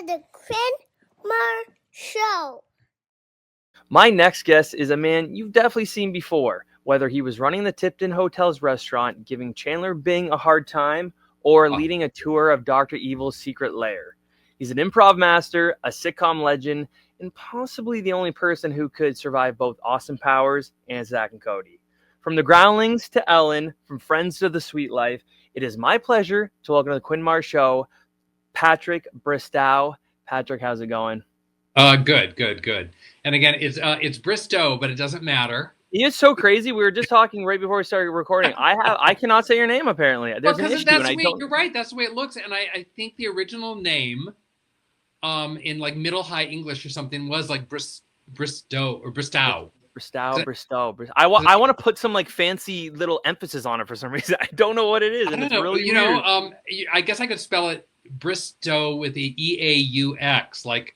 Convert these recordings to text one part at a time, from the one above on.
the Quinn Show. My next guest is a man you've definitely seen before, whether he was running the Tipton Hotel's restaurant, giving Chandler Bing a hard time, or leading a tour of Dr. Evil's secret lair. He's an improv master, a sitcom legend, and possibly the only person who could survive both Austin Powers and Zack and Cody. From the Groundlings to Ellen, from Friends to the Sweet Life, it is my pleasure to welcome to the Quinn Show, Patrick Bristow. Patrick, how's it going? Good. And again, it's Bristow, but it doesn't matter. It's so crazy. We were just talking right before we started recording. I cannot say your name apparently. There's an issue. You're right. That's the way it looks. And I think the original name, in like Middle High English or something, was like Bristow or Bristow. Bristow. I want to put some like fancy little emphasis on it for some reason. I don't know what it is, and it's really weird. I guess I could spell it Bristow with the EAUX, like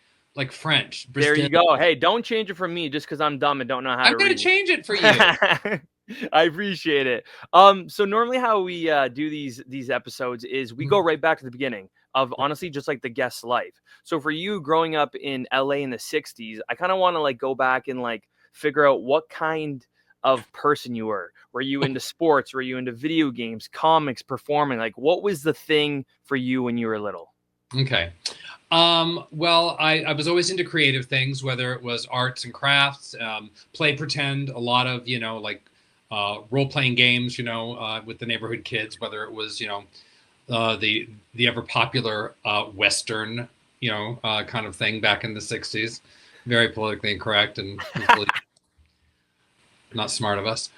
French. There you go. Hey, don't change it for me just because I'm dumb and don't know how to read. I'm going to change it for you. I appreciate it. So normally how we do these episodes is we go right back to the beginning of honestly just like the guest's life. So for you growing up in LA in the 60s, I kind of want to like go back and like figure out what kind of person you were. Were you into sports? Were you into video games, comics, performing? Like what was the thing for you when you were little? Okay. Well, I was always into creative things, whether it was arts and crafts, play pretend, a lot of, role-playing games, with the neighborhood kids, whether it was, the ever popular Western, kind of thing back in the 60s. Very politically incorrect and not smart of us.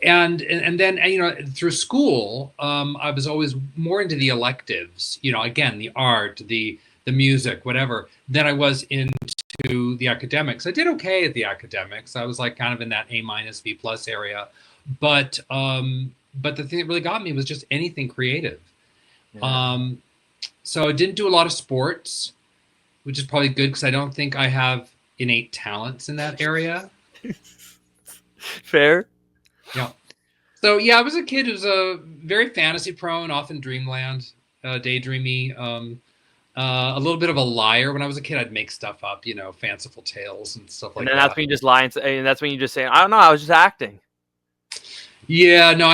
And then, through school, I was always more into the electives, again, the art, the music, whatever, than I was into the academics. I did okay at the academics. I was like kind of in that A-, B+ area. But the thing that really got me was just anything creative. Yeah. So I didn't do a lot of sports, which is probably good because I don't think I have innate talents in that area. Fair. Yeah. So yeah, I was a kid who was very fantasy prone, often dreamland, daydreamy, a little bit of a liar. When I was a kid, I'd make stuff up, fanciful tales and stuff like that. And that's when you just lie and that's when you just say, I don't know, I was just acting. Yeah, no,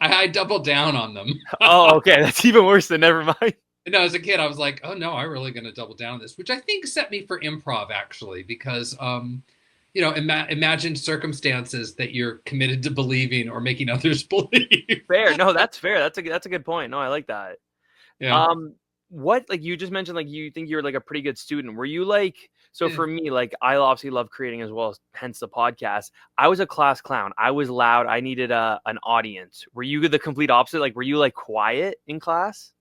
I doubled down on them. Oh, okay. That's even worse than never mind. No, as a kid, I was like, oh no, I'm really going to double down on this, which I think set me for improv actually, because, imagine circumstances that you're committed to believing or making others believe. Fair. No, that's fair. That's a good point. No, I like that. Yeah. What, like you just mentioned, like you think you're like a pretty good student. Were you like, so for me, like I obviously love creating as well, hence the podcast. I was a class clown. I was loud. I needed an audience. Were you the complete opposite? Like, were you like quiet in class?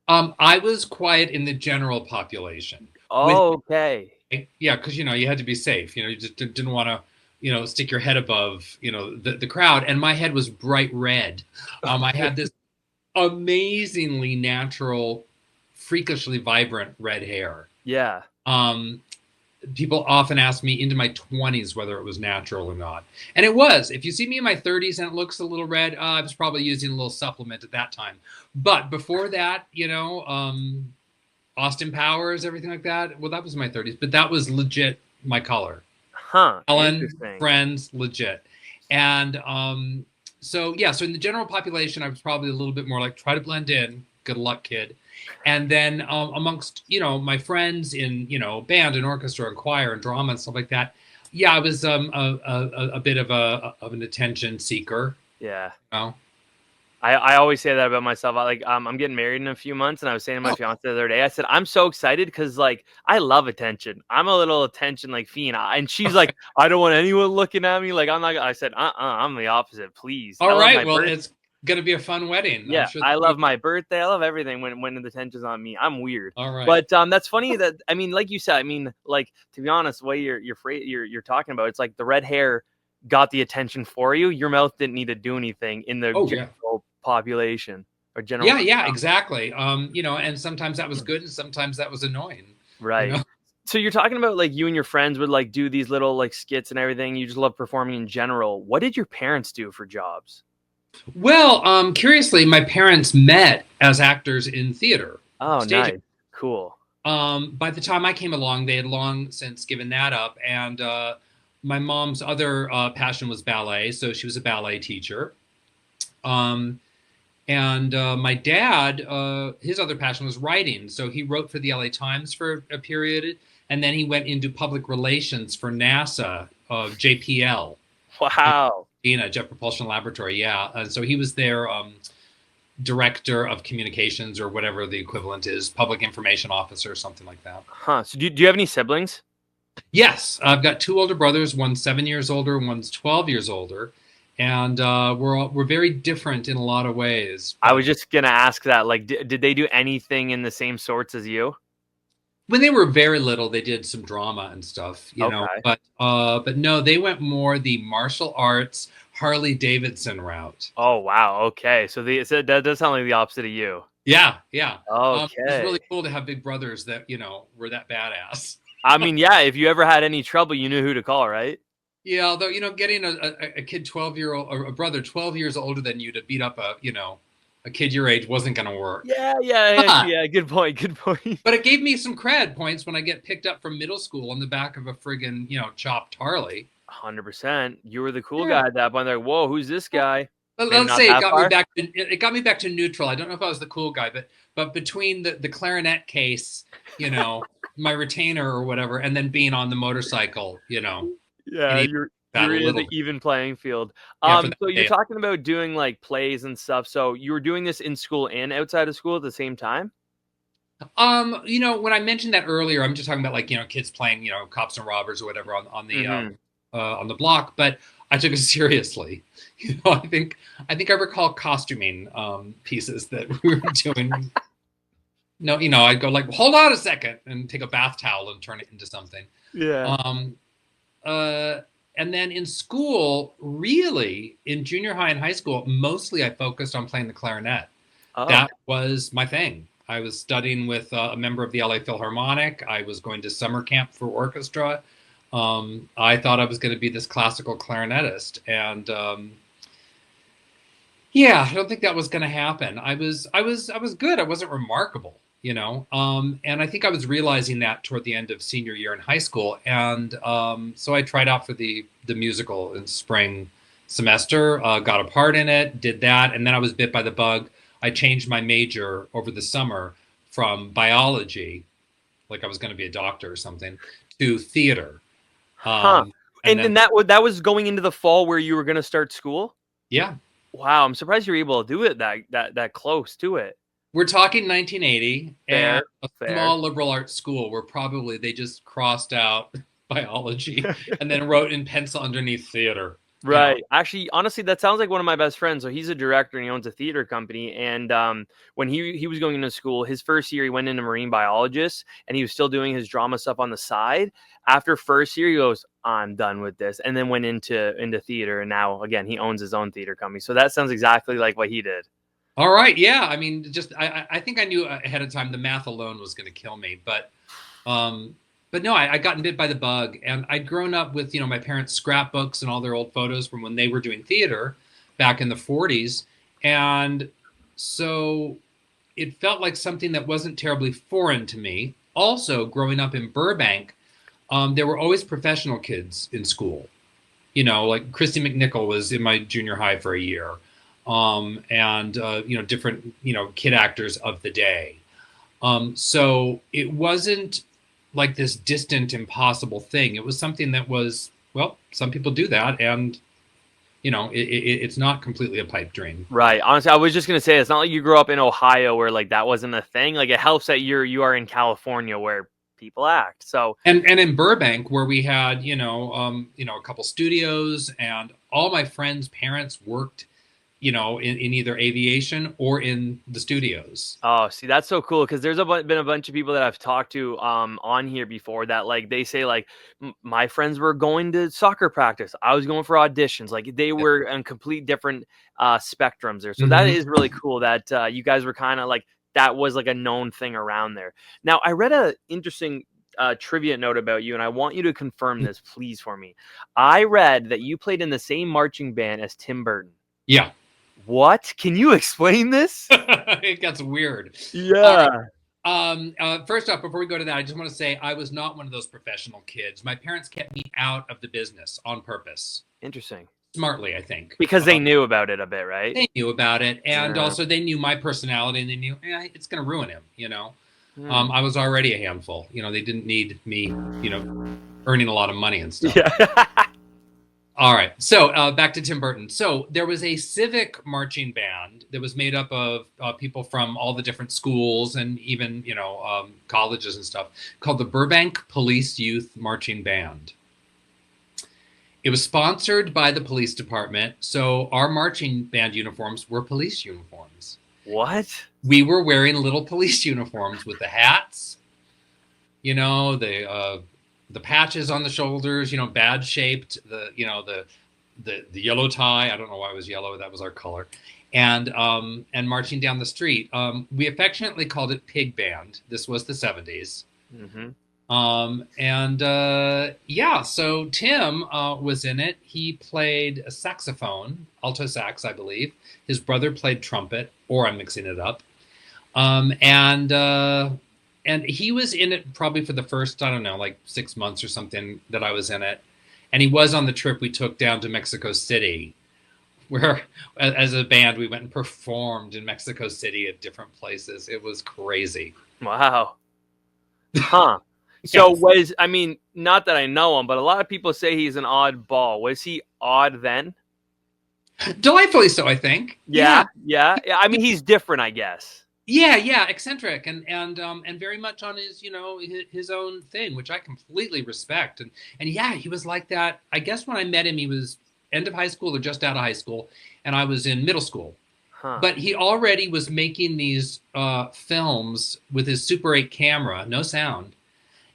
I was quiet in the general population. Oh, okay. Yeah, because you had to be safe. You just didn't want to, stick your head above, the crowd. And my head was bright red. I had this amazingly natural, freakishly vibrant red hair. Yeah. People often ask me into my 20s whether it was natural or not, and it was. If you see me in my 30s and it looks a little red, I was probably using a little supplement at that time. But before that, Austin Powers, everything like that. Well, that was my 30s, but that was legit my color. Huh. Ellen, Friends, legit. And so in the general population, I was probably a little bit more like try to blend in. Good luck, kid. And then amongst, my friends in, band and orchestra and choir and drama and stuff like that. Yeah, I was a bit of an attention seeker. Yeah. I always say that about myself. I'm getting married in a few months, and I was saying to my fiance the other day, I said, I'm so excited because like I love attention. I'm a little attention like fiend. And she's like, I don't want anyone looking at me. Like I'm not. I said, I'm the opposite. Please. All right. Well, it's gonna be a fun wedding. Yeah, I love my birthday. I love everything when the attention's on me. I'm weird. All right. But that's funny that like you said. Like to be honest, the way you're talking about, it's like the red hair got the attention for you. Your mouth didn't need to do anything in the general population or general. Yeah, exactly. And sometimes that was good, and sometimes that was annoying. Right. So you're talking about like you and your friends would like do these little like skits and everything. You just love performing in general. What did your parents do for jobs? Well, curiously, my parents met as actors in theater. Oh, nice. Cool. By the time I came along, they had long since given that up. And my mom's other passion was ballet. So she was a ballet teacher. And my dad, his other passion was writing. So he wrote for the LA Times for a period. And then he went into public relations for NASA, JPL. Wow. Jet Propulsion Laboratory. Yeah. And so he was their director of communications, or whatever the equivalent is, public information officer, something like that. Huh. So do you have any siblings? Yes. I've got two older brothers. One's 7 years older, one's 12 years older. And we're very different in a lot of ways. I was just going to ask that. Like, did they do anything in the same sorts as you? When they were very little, they did some drama and stuff, you know. But no, they went more the martial arts, Harley Davidson route. Oh, wow. Okay. So that does sound like the opposite of you. Yeah, yeah. Okay. It's really cool to have big brothers that, you know, were that badass. I mean, yeah, if you ever had any trouble, you knew who to call, right? Yeah, although, you know, getting a kid 12-year-old, or a brother 12 years older than you to beat up a kid your age wasn't going to work. Yeah. Good point. But it gave me some cred points when I get picked up from middle school on the back of a friggin', chopped Harley. 100%. You were the cool guy at that point. They're like, whoa, who's this guy? But let's say it got me back to neutral. I don't know if I was the cool guy, but between the clarinet case, my retainer or whatever, and then being on the motorcycle, Yeah, you're in the even playing field. So you're talking about doing like plays and stuff. So you were doing this in school and outside of school at the same time? When I mentioned that earlier, I'm just talking about like, kids playing, cops and robbers or whatever on the block, but I took it seriously. I think I recall costuming pieces that we were doing. No, I'd go like, hold on a second, and take a bath towel and turn it into something. Yeah. And then in school, really, in junior high and high school, mostly I focused on playing the clarinet. Oh. That was my thing. I was studying with a member of the LA Philharmonic. I was going to summer camp for orchestra. I thought I was going to be this classical clarinetist. And I don't think that was going to happen. I was good. I wasn't remarkable. And I think I was realizing that toward the end of senior year in high school. And so I tried out for the musical in spring semester, got a part in it, did that. And then I was bit by the bug. I changed my major over the summer from biology, like I was going to be a doctor or something, to theater. And then that was going into the fall where you were going to start school? Yeah. Wow. I'm surprised you were able to do it that close to it. We're talking 1980, and a small liberal arts school where probably they just crossed out biology and then wrote in pencil underneath theater. Right. Actually, honestly, that sounds like one of my best friends. So he's a director and he owns a theater company. And when he was going into school, his first year, he went into marine biologist and he was still doing his drama stuff on the side. After first year, he goes, I'm done with this. And then went into theater. And now, again, he owns his own theater company. So that sounds exactly like what he did. All right. Yeah. I mean, I think I knew ahead of time the math alone was going to kill me. But no, I'd gotten bit by the bug. And I'd grown up with, my parents' scrapbooks and all their old photos from when they were doing theater back in the 40s. And so it felt like something that wasn't terribly foreign to me. Also, growing up in Burbank, there were always professional kids in school. Like Christy McNichol was in my junior high for a year. And different, kid actors of the day. So it wasn't like this distant, impossible thing. It was something that was, well, some people do that. And, it's not completely a pipe dream. Right. Honestly, I was just going to say, it's not like you grew up in Ohio where like that wasn't a thing. Like it helps that you are in California where people act. So, and in Burbank where we had, a couple studios and all my friends' parents worked in either aviation or in the studios. Oh, see, that's so cool because there's been a bunch of people that I've talked to on here before that like they say like my friends were going to soccer practice. I was going for auditions. Like they were on complete different spectrums there. So that is really cool that you guys were kind of like that was like a known thing around there. Now, I read a interesting trivia note about you, and I want you to confirm this, please, for me. I read that you played in the same marching band as Tim Burton. Yeah. What? Can you explain this? It gets weird. Yeah. First off, before we go to that, I just want to say I was not one of those professional kids. My parents kept me out of the business on purpose. Interesting. Smartly, I think. Because they knew about it a bit, right? They knew about it, and Yeah. also they knew my personality, and they knew it's going to ruin him. Hmm. I was already a handful. They didn't need me, earning a lot of money and stuff. Yeah. All right. So back to Tim Burton. So there was a civic marching band that was made up of people from all the different schools and even, colleges and stuff, called the Burbank Police Youth Marching Band. It was sponsored by the police department. So our marching band uniforms were police uniforms. What? We were wearing little police uniforms with the hats, the patches on the shoulders, bad shaped, the yellow tie. I don't know why it was yellow. That was our color. And marching down the street. We affectionately called it Pig Band. This was the 70s. Mm-hmm. So Tim was in it. He played a saxophone, alto sax, I believe. His brother played trumpet, or I'm mixing it up. And he was in it probably for the first, I don't know, like 6 months or something that I was in it. And he was on the trip we took down to Mexico City, where as a band, we went and performed in Mexico City at different places. It was crazy. Wow. Huh. So Yes. not that I know him, but a lot of people say he's an oddball. Was he odd then? Delightfully so, I think. Yeah. He's different, I guess. Yeah, eccentric and very much on his his own thing, which I completely respect. And yeah, he was like that. I guess when I met him, he was end of high school or just out of high school, and I was in middle school. Huh. But he already was making these films with his Super 8 camera, no sound,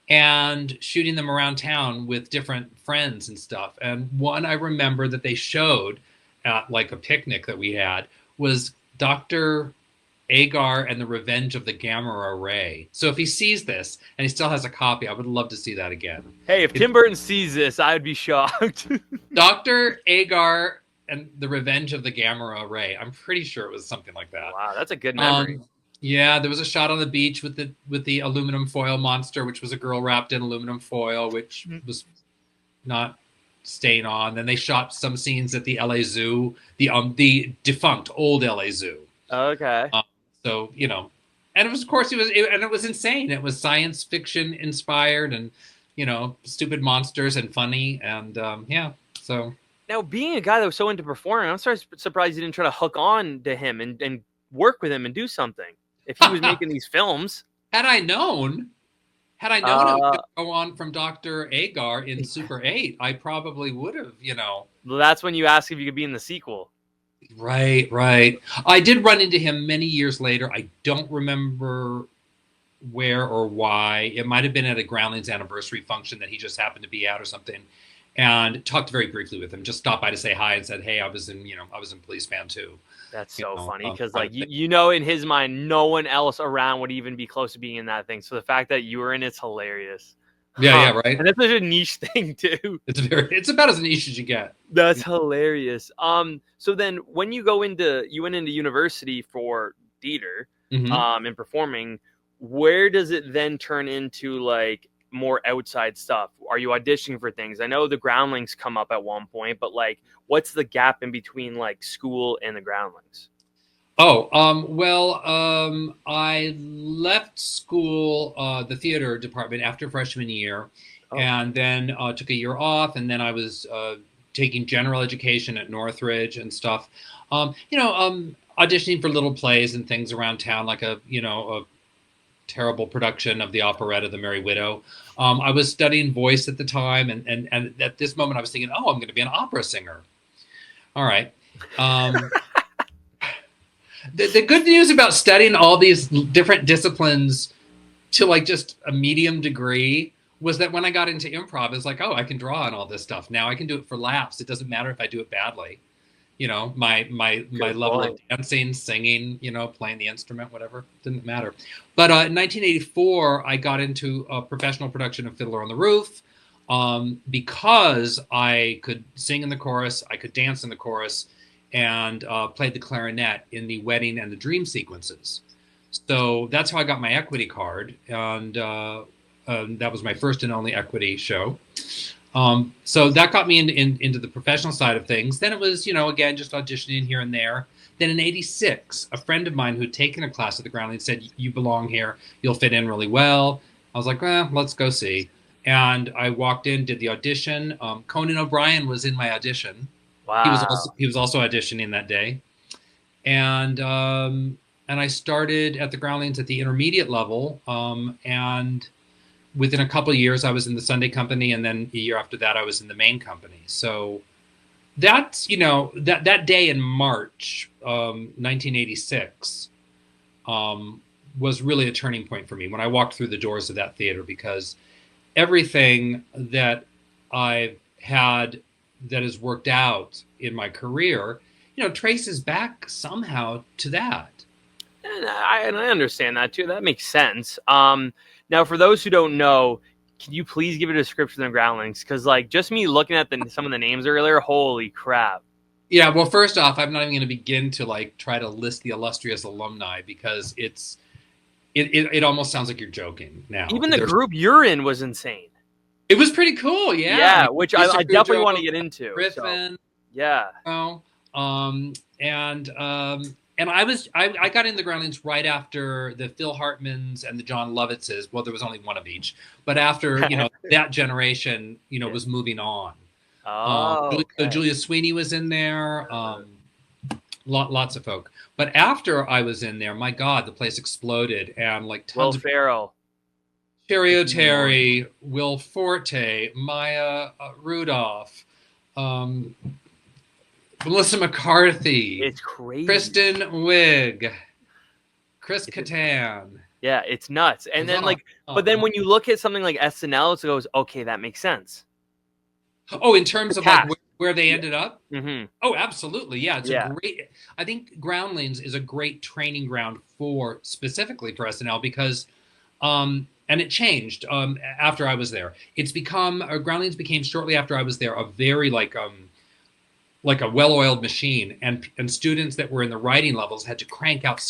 and shooting them around town with different friends and stuff. And one I remember that they showed at like a picnic that we had was Dr. Agar and the Revenge of the Gamma Ray. So if he sees this and he still has a copy, I would love to see that again. Hey, if Tim Burton sees this, I would be shocked. Dr. Agar and the Revenge of the Gamma Ray. I'm pretty sure it was something like that. Wow, that's a good memory. Yeah, there was a shot on the beach with the aluminum foil monster, which was a girl wrapped in aluminum foil, which was not staying on. Then they shot some scenes at the LA Zoo, the defunct old LA Zoo. Okay. So, and it was, of course, it was insane. It was science fiction inspired and, stupid monsters and funny. And, so. Now, being a guy that was so into performing, I'm surprised you didn't try to hook on to him and work with him and do something. If he was making these films. Had I known it would go on from Dr. Agar in Super 8, I probably would have, Well, that's when you ask if you could be in the sequel. Right. I did run into him many years later. I don't remember where or why. It might have been at a Groundlings anniversary function that he just happened to be at or something, and talked very briefly with him. Just stopped by to say hi and said, "Hey, I was in Police Fan too." That's so funny because, in his mind, no one else around would even be close to being in that thing. So the fact that you were in it's hilarious. Yeah, right. And that's such a niche thing too. It's about as niche as you get. That's hilarious. So then when you went into university for theater, and performing, where does it then turn into like more outside stuff? Are you auditioning for things? I know the Groundlings come up at one point, but like, what's the gap in between like school and the Groundlings? I left school, the theater department after freshman year, and then took a year off, and then I was taking general education at Northridge and stuff. Auditioning for little plays and things around town, like a terrible production of the operetta The Merry Widow. I was studying voice at the time, and at this moment I was thinking, I'm going to be an opera singer. All right. The good news about studying all these different disciplines to like just a medium degree was that when I got into improv, it's like, I can draw on all this stuff. Now I can do it for laughs. It doesn't matter if I do it badly. My level of dancing, singing, playing the instrument, whatever, didn't matter. But in 1984, I got into a professional production of Fiddler on the Roof because I could sing in the chorus, I could dance in the chorus, and played the clarinet in the wedding and the dream sequences. So that's how I got my equity card, and that was my first and only equity show. So that got me into the professional side of things. Then it was, again, just auditioning here and there. Then in '86, a friend of mine who'd taken a class at the Groundlings said, "You belong here. You'll fit in really well." I was like, "Well, let's go see." And I walked in, did the audition. Conan O'Brien was in my audition. Wow. He was also auditioning that day, and I started at the Groundlings at the intermediate level, and within a couple of years, I was in the Sunday company, and then a year after that, I was in the main company. So that's, that day in March 1986 was really a turning point for me when I walked through the doors of that theater, because everything that I've had that has worked out in my career, traces back somehow to that. And I understand that too. That makes sense. Now, for those who don't know, can you please give a description of Groundlings? Because just me looking at some of the names earlier, holy crap. Yeah, well, first off, I'm not even going to begin to try to list the illustrious alumni, because it almost sounds like you're joking now. Even the group you're in was insane. It was pretty cool, yeah. Yeah, which I definitely want to get into. Griffin, so, yeah. And I got in the Groundlings right after the Phil Hartmans and the John Lovitzes. Well, there was only one of each, but after that generation, was moving on. Okay. Julia Sweeney was in there. Lots of folk. But after I was in there, my God, the place exploded, and tons Will Ferrell, Sherry O'Terry, Will Forte, Maya Rudolph, Melissa McCarthy. It's crazy. Kristen Wiig, Chris Kattan. Yeah, it's nuts. And then but then when you look at something like SNL, it goes, okay, that makes sense. Oh, in terms of where they ended up? Mm-hmm. Oh, absolutely. Yeah, it's a great. I think Groundlings is a great training ground specifically for SNL, because, and it changed after I was there. It's become Groundlings became shortly after I was there a very like a well-oiled machine, and students that were in the writing levels had to crank out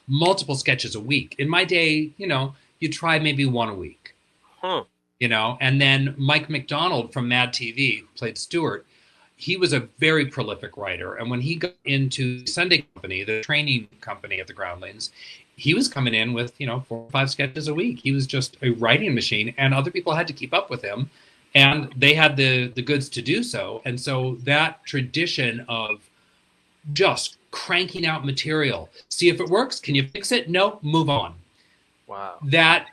multiple sketches a week. In my day, you try maybe one a week. Huh. And then Mike McDonald from Mad TV, who played Stuart, he was a very prolific writer. And when he got into Sunday Company, the training company at the Groundlings, he was coming in with, 4 or 5 sketches a week. He was just a writing machine, and other people had to keep up with him, and they had the goods to do so. And so that tradition of just cranking out material, see if it works, can you fix it? No, move on. Wow. That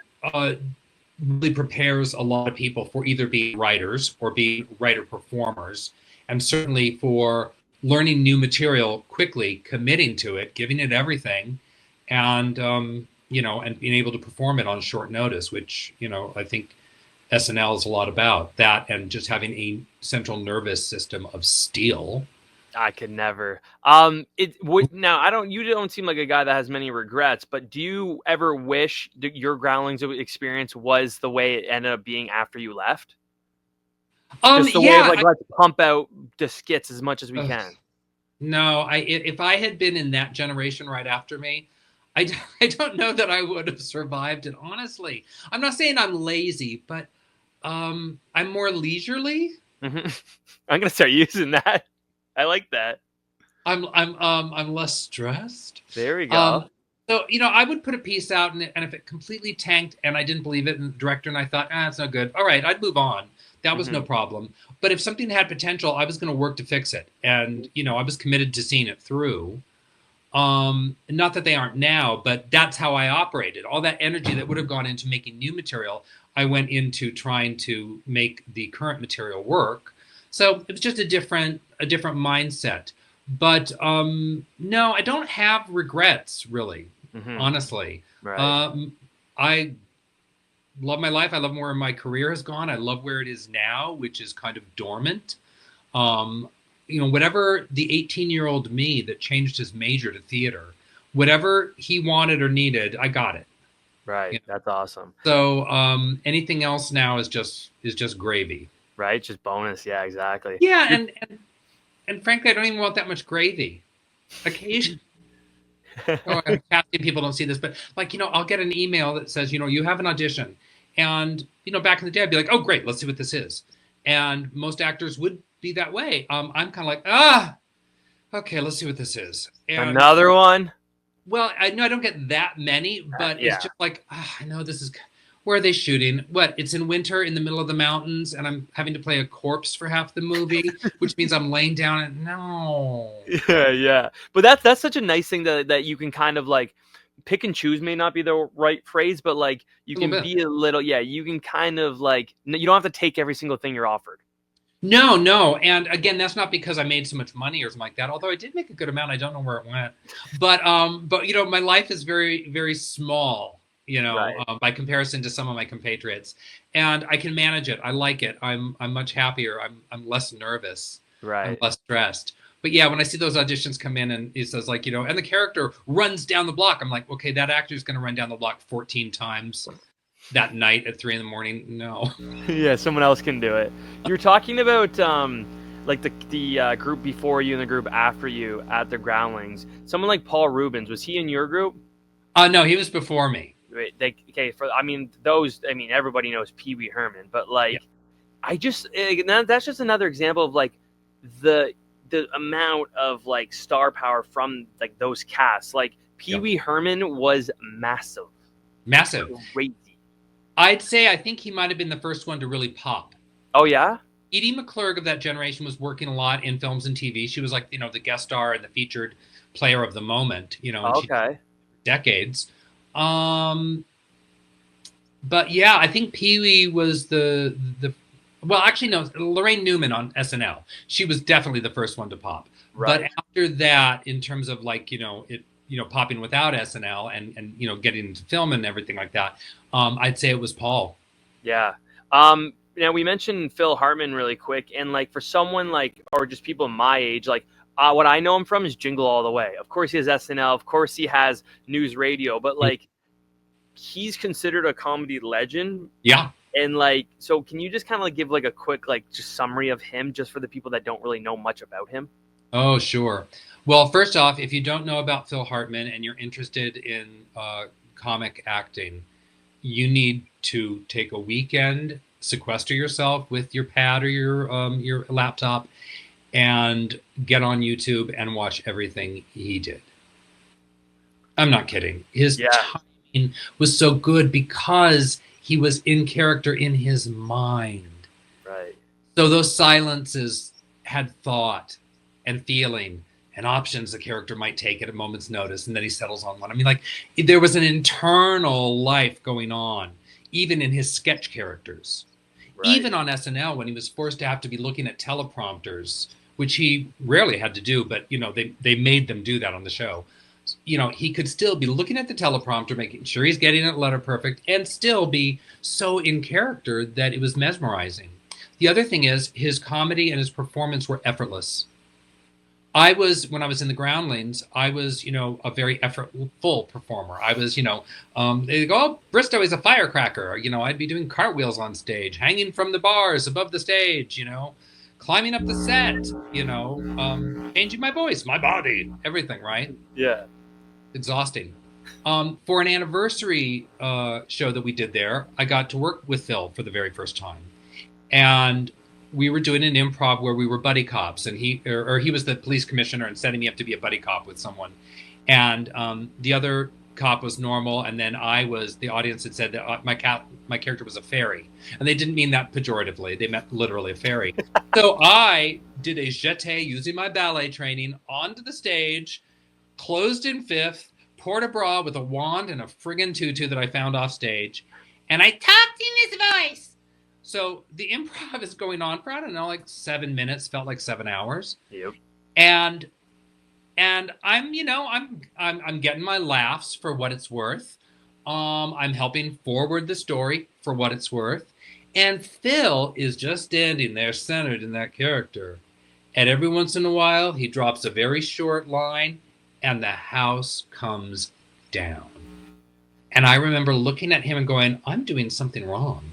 really prepares a lot of people for either being writers or being writer performers, and certainly for learning new material quickly, committing to it, giving it everything, and and being able to perform it on short notice, which I think SNL is a lot about that, and just having a central nervous system of steel. I could never. Now you don't seem like a guy that has many regrets, but do you ever wish that your Groundlings experience was the way it ended up being after you left? Just the way of let's pump out the skits as much as we can. No, if I had been in that generation right after me, I don't know that I would have survived it, honestly. I'm not saying I'm lazy, but I'm more leisurely. Mm-hmm. I'm gonna start using that. I like that. I'm less stressed. There we go. So I would put a piece out, and if it completely tanked and I didn't believe it, and the director and I thought, it's not good. All right, I'd move on. That was no problem. But if something had potential, I was going to work to fix it, and I was committed to seeing it through. Not that they aren't now, but that's how I operated. All that energy that would have gone into making new material, I went into trying to make the current material work. So it was just a different mindset. But no, I don't have regrets, really, honestly. Right. I love my life. I love where my career has gone. I love where it is now, which is kind of dormant. Whatever the 18-year-old me that changed his major to theater, whatever he wanted or needed, I got it. Right. That's awesome. So anything else now is just gravy. Right. Just bonus. Yeah, exactly. Yeah. And frankly, I don't even want that much gravy. Occasionally. Casting people don't see this, but like, I'll get an email that says, you have an audition. And, back in the day, I'd be like, oh, great, let's see what this is. And most actors would be that way. I'm kind of like, okay, let's see what this is. And, Another one? well, I know I don't get that many, but yeah. it's just like, I know this is, where are they shooting? What? It's in winter in the middle of the mountains, and I'm having to play a corpse for half the movie, which means I'm laying down and no. Yeah. But that's such a nice thing that you can kind of like pick and choose, may not be the right phrase, but like you can be a little, you can kind of like, you don't have to take every single thing you're offered. No. And again, that's not because I made so much money or something like that, although I did make a good amount. I don't know where it went. But my life is very, very small, Right. By comparison to some of my compatriots. And I can manage it. I like it. I'm much happier. I'm less nervous. Right. I'm less stressed. But yeah, when I see those auditions come in and it says like, and the character runs down the block, I'm like, okay, that actor's going to run down the block 14 times that night at 3 a.m. No. Yeah, someone else can do it. You're talking about like the group before you and the group after you at the Groundlings. Someone like Paul Rubens, was he in your group? No, he was before me. Everybody knows Pee Wee Herman, but like, yeah. That's just another example of like the amount of like star power from like those casts. Like Pee Wee Herman was massive. Crazy. I think he might have been the first one to really pop. Oh yeah? Edie McClurg of that generation was working a lot in films and TV. She was like, the guest star and the featured player of the moment, Okay. Decades. But yeah, I think Pee Wee was well, actually no, Lorraine Newman on SNL. She was definitely the first one to pop. Right. But after that, in terms of like, popping without SNL and getting into film and everything like that, I'd say it was Paul. Yeah. We mentioned Phil Hartman really quick, and like for someone like, or just people my age, like what I know him from is Jingle All the Way. Of course he has SNL. Of course he has News Radio, but like he's considered a comedy legend. Yeah. And like, so can you just kind of like give like a quick like just summary of him, just for the people that don't really know much about him? Oh, sure. Well, first off, if you don't know about Phil Hartman and you're interested in comic acting, you need to take a weekend, sequester yourself with your pad or your laptop, and get on YouTube and watch everything he did. I'm not kidding. His timing was so good because he was in character in his mind. Right. So those silences had thought and feeling and options the character might take at a moment's notice, and then he settles on one. I mean, like, there was an internal life going on, even in his sketch characters. Right. Even on SNL, when he was forced to have to be looking at teleprompters, which he rarely had to do, but, they made them do that on the show. He could still be looking at the teleprompter, making sure he's getting it letter perfect, and still be so in character that it was mesmerizing. The other thing is his comedy and his performance were effortless. When I was in the Groundlings, I was, a very effortful performer. I was, they go, oh, Bristow is a firecracker. I'd be doing cartwheels on stage, hanging from the bars above the stage, climbing up the set, changing my voice, my body, everything, right? Yeah. Exhausting. For an anniversary show that we did there, I got to work with Phil for the very first time. And we were doing an improv where we were buddy cops, and he was the police commissioner and setting me up to be a buddy cop with someone. And the other cop was normal, and then the audience had said that my character was a fairy. And they didn't mean that pejoratively. They meant literally a fairy. So I did a jeté using my ballet training onto the stage, closed in fifth, port a bras with a wand and a friggin' tutu that I found off stage. And I talked in this voice. So the improv is going on for, I don't know, like 7 minutes, felt like 7 hours. Yep. And I'm getting my laughs for what it's worth. I'm helping forward the story for what it's worth. And Phil is just standing there centered in that character. And every once in a while, he drops a very short line and the house comes down. And I remember looking at him and going, I'm doing something wrong.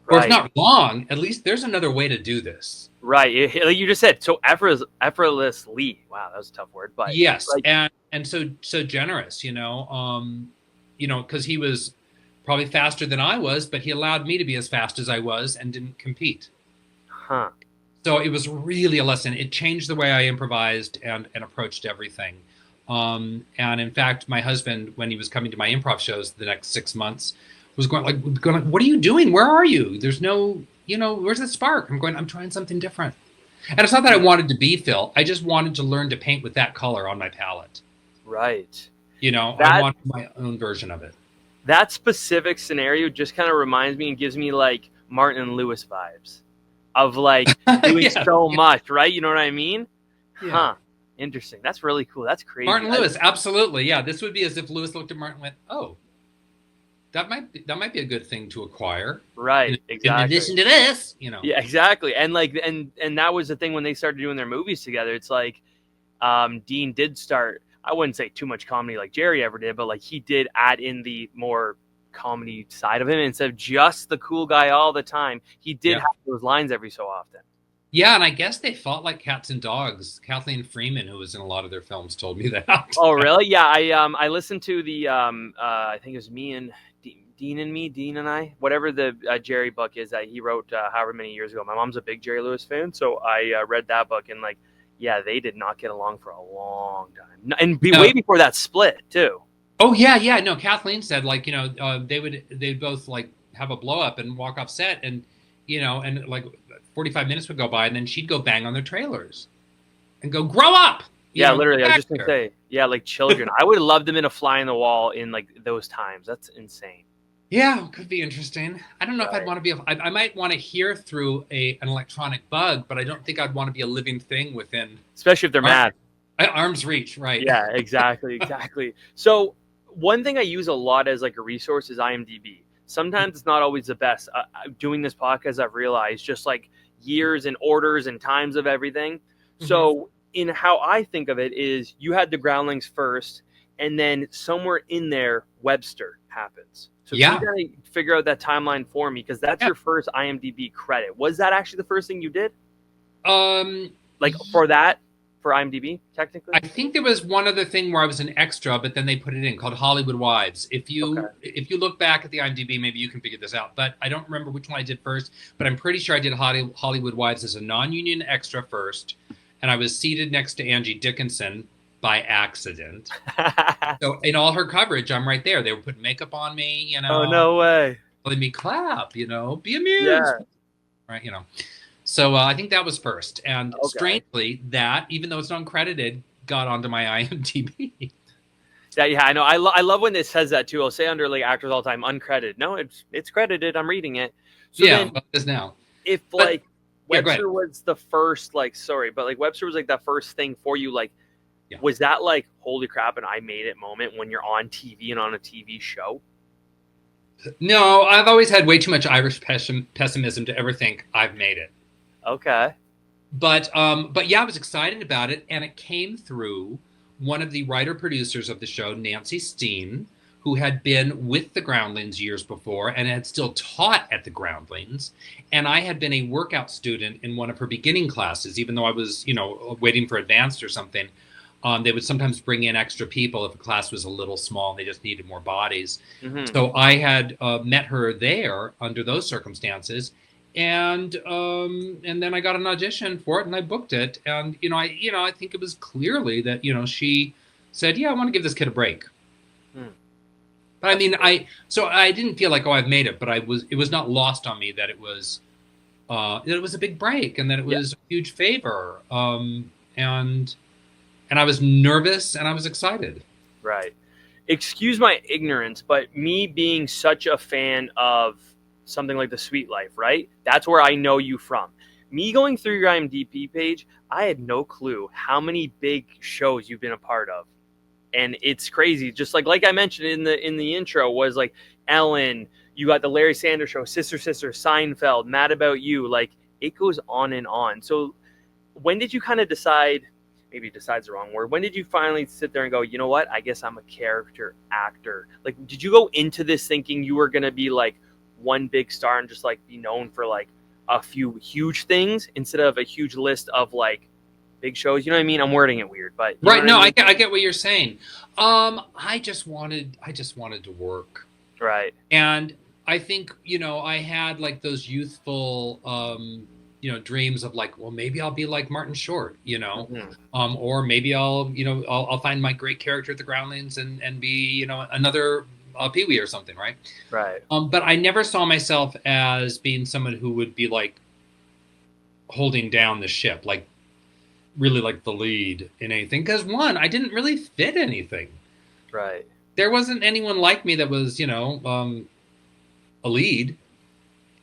Right. Or if not wrong, at least there's another way to do this. Right. Like you just said, so effortlessly. Wow, that was a tough word, but Yes, like, and so generous, because he was probably faster than I was, but he allowed me to be as fast as I was and didn't compete. huh. So it was really a lesson. It changed the way I improvised and approached everything. And in fact, my husband, when he was coming to my improv shows the next 6 months, was going like, what are you doing? Where are you? There's no, where's the spark? I'm trying something different. And it's not that I wanted to be Phil. I just wanted to learn to paint with that color on my palette. Right. I wanted my own version of it. That specific scenario just kind of reminds me and gives me like Martin and Lewis vibes of like doing so much, right? You know what I mean? Yeah. Huh. Interesting. That's really cool. That's crazy. Martin Lewis, absolutely. Yeah, this would be as if Lewis looked at Martin and went, "Oh, that might be a good thing to acquire." Right. Exactly. In addition to this, Yeah, exactly. And like, and that was the thing when they started doing their movies together. It's like, Dean did start, I wouldn't say too much comedy like Jerry ever did, but like he did add in the more comedy side of him instead of just the cool guy all the time. He did have those lines every so often. Yeah, and I guess they fought like cats and dogs. Kathleen Freeman, who was in a lot of their films, told me that. Oh, really? Yeah, I listened to the I think it was me and Dean and I, whatever the Jerry book is that he wrote however many years ago. My mom's a big Jerry Lewis fan, so I read that book and like, yeah, they did not get along for a long time, and way before that split too. Oh yeah. No, Kathleen said like they'd both like have a blow up and walk off set, and and like 45 minutes would go by, and then she'd go bang on their trailers and go, grow up. Yeah, literally. I was just going to say, yeah, like children. I would have loved them in a fly on the wall in like those times. That's insane. Yeah, could be interesting. I don't know if I'd want to be, I might want to hear through an electronic bug, but I don't think I'd want to be a living thing within. Especially if they're mad. Arm's reach, right. Yeah, exactly. So one thing I use a lot as like a resource is IMDb. Sometimes it's not always the best. Doing this podcast, I've realized just like years and orders and times of everything. Mm-hmm. So in how I think of it is you had the Groundlings first, and then somewhere in there, Webster happens. So you got to figure out that timeline for me, because that's your first IMDb credit. Was that actually the first thing you did? Like for IMDb, technically? I think there was one other thing where I was an extra, but then they put it in called Hollywood Wives. If you look back at the IMDb, maybe you can figure this out. But I don't remember which one I did first. But I'm pretty sure I did Hollywood Wives as a non-union extra first, and I was seated next to Angie Dickinson by accident. So in all her coverage, I'm right there. They were putting makeup on me, Oh, no way. Letting me clap, be amused. Yeah. Right, So I think that was first. And strangely, that, even though it's uncredited, got onto my IMDb. Yeah, I know. I love when it says that too. I'll say under like actors all the time, uncredited. No, it's credited. I'm reading it. So then, it is now. If like Webster was the first, like, but like Webster was like that first thing for you, like, was that like, holy crap, and I made it moment when you're on TV and on a TV show? No, I've always had way too much Irish pessimism to ever think I've made it. Okay. But yeah, I was excited about it, and it came through one of the writer-producers of the show, Nancy Steen, who had been with the Groundlings years before and had still taught at the Groundlings. And I had been a workout student in one of her beginning classes, even though I was, waiting for advanced or something. They would sometimes bring in extra people if a class was a little small and they just needed more bodies. Mm-hmm. So I had met her there under those circumstances. And then I got an audition for it, and I booked it. And I think it was clearly that she said, "Yeah, I want to give this kid a break." But I mean, I didn't feel like, I've made it, but it was not lost on me that it was a big break and that it was a huge favor. And I was nervous and I was excited. Right. Excuse my ignorance, but me being such a fan of something like The Sweet Life, right? That's where I know you from. Me going through your IMDb page, I had no clue how many big shows you've been a part of. And it's crazy. Just like I mentioned in the intro, was like Ellen, you got the Larry Sanders Show, Sister, Seinfeld, Mad About You. Like, it goes on and on. So when did you kind of decide, maybe decide's the wrong word, when did you finally sit there and go, you know what, I guess I'm a character actor? Like, did you go into this thinking you were going to be like one big star and just like be known for like a few huge things instead of a huge list of like big shows. You know what I mean? I'm wording it weird, but you know Right. what No, I mean? I get what you're saying. I just wanted to work. Right. And I think, I had like those youthful, dreams of like, well, maybe I'll be like Martin Short, Mhm. or maybe I'll find my great character at the Groundlings and be, another Pee Wee or something. Right. Right. But I never saw myself as being someone who would be like holding down the ship, like really like the lead in anything. Because one, I didn't really fit anything. Right. There wasn't anyone like me that was, a lead.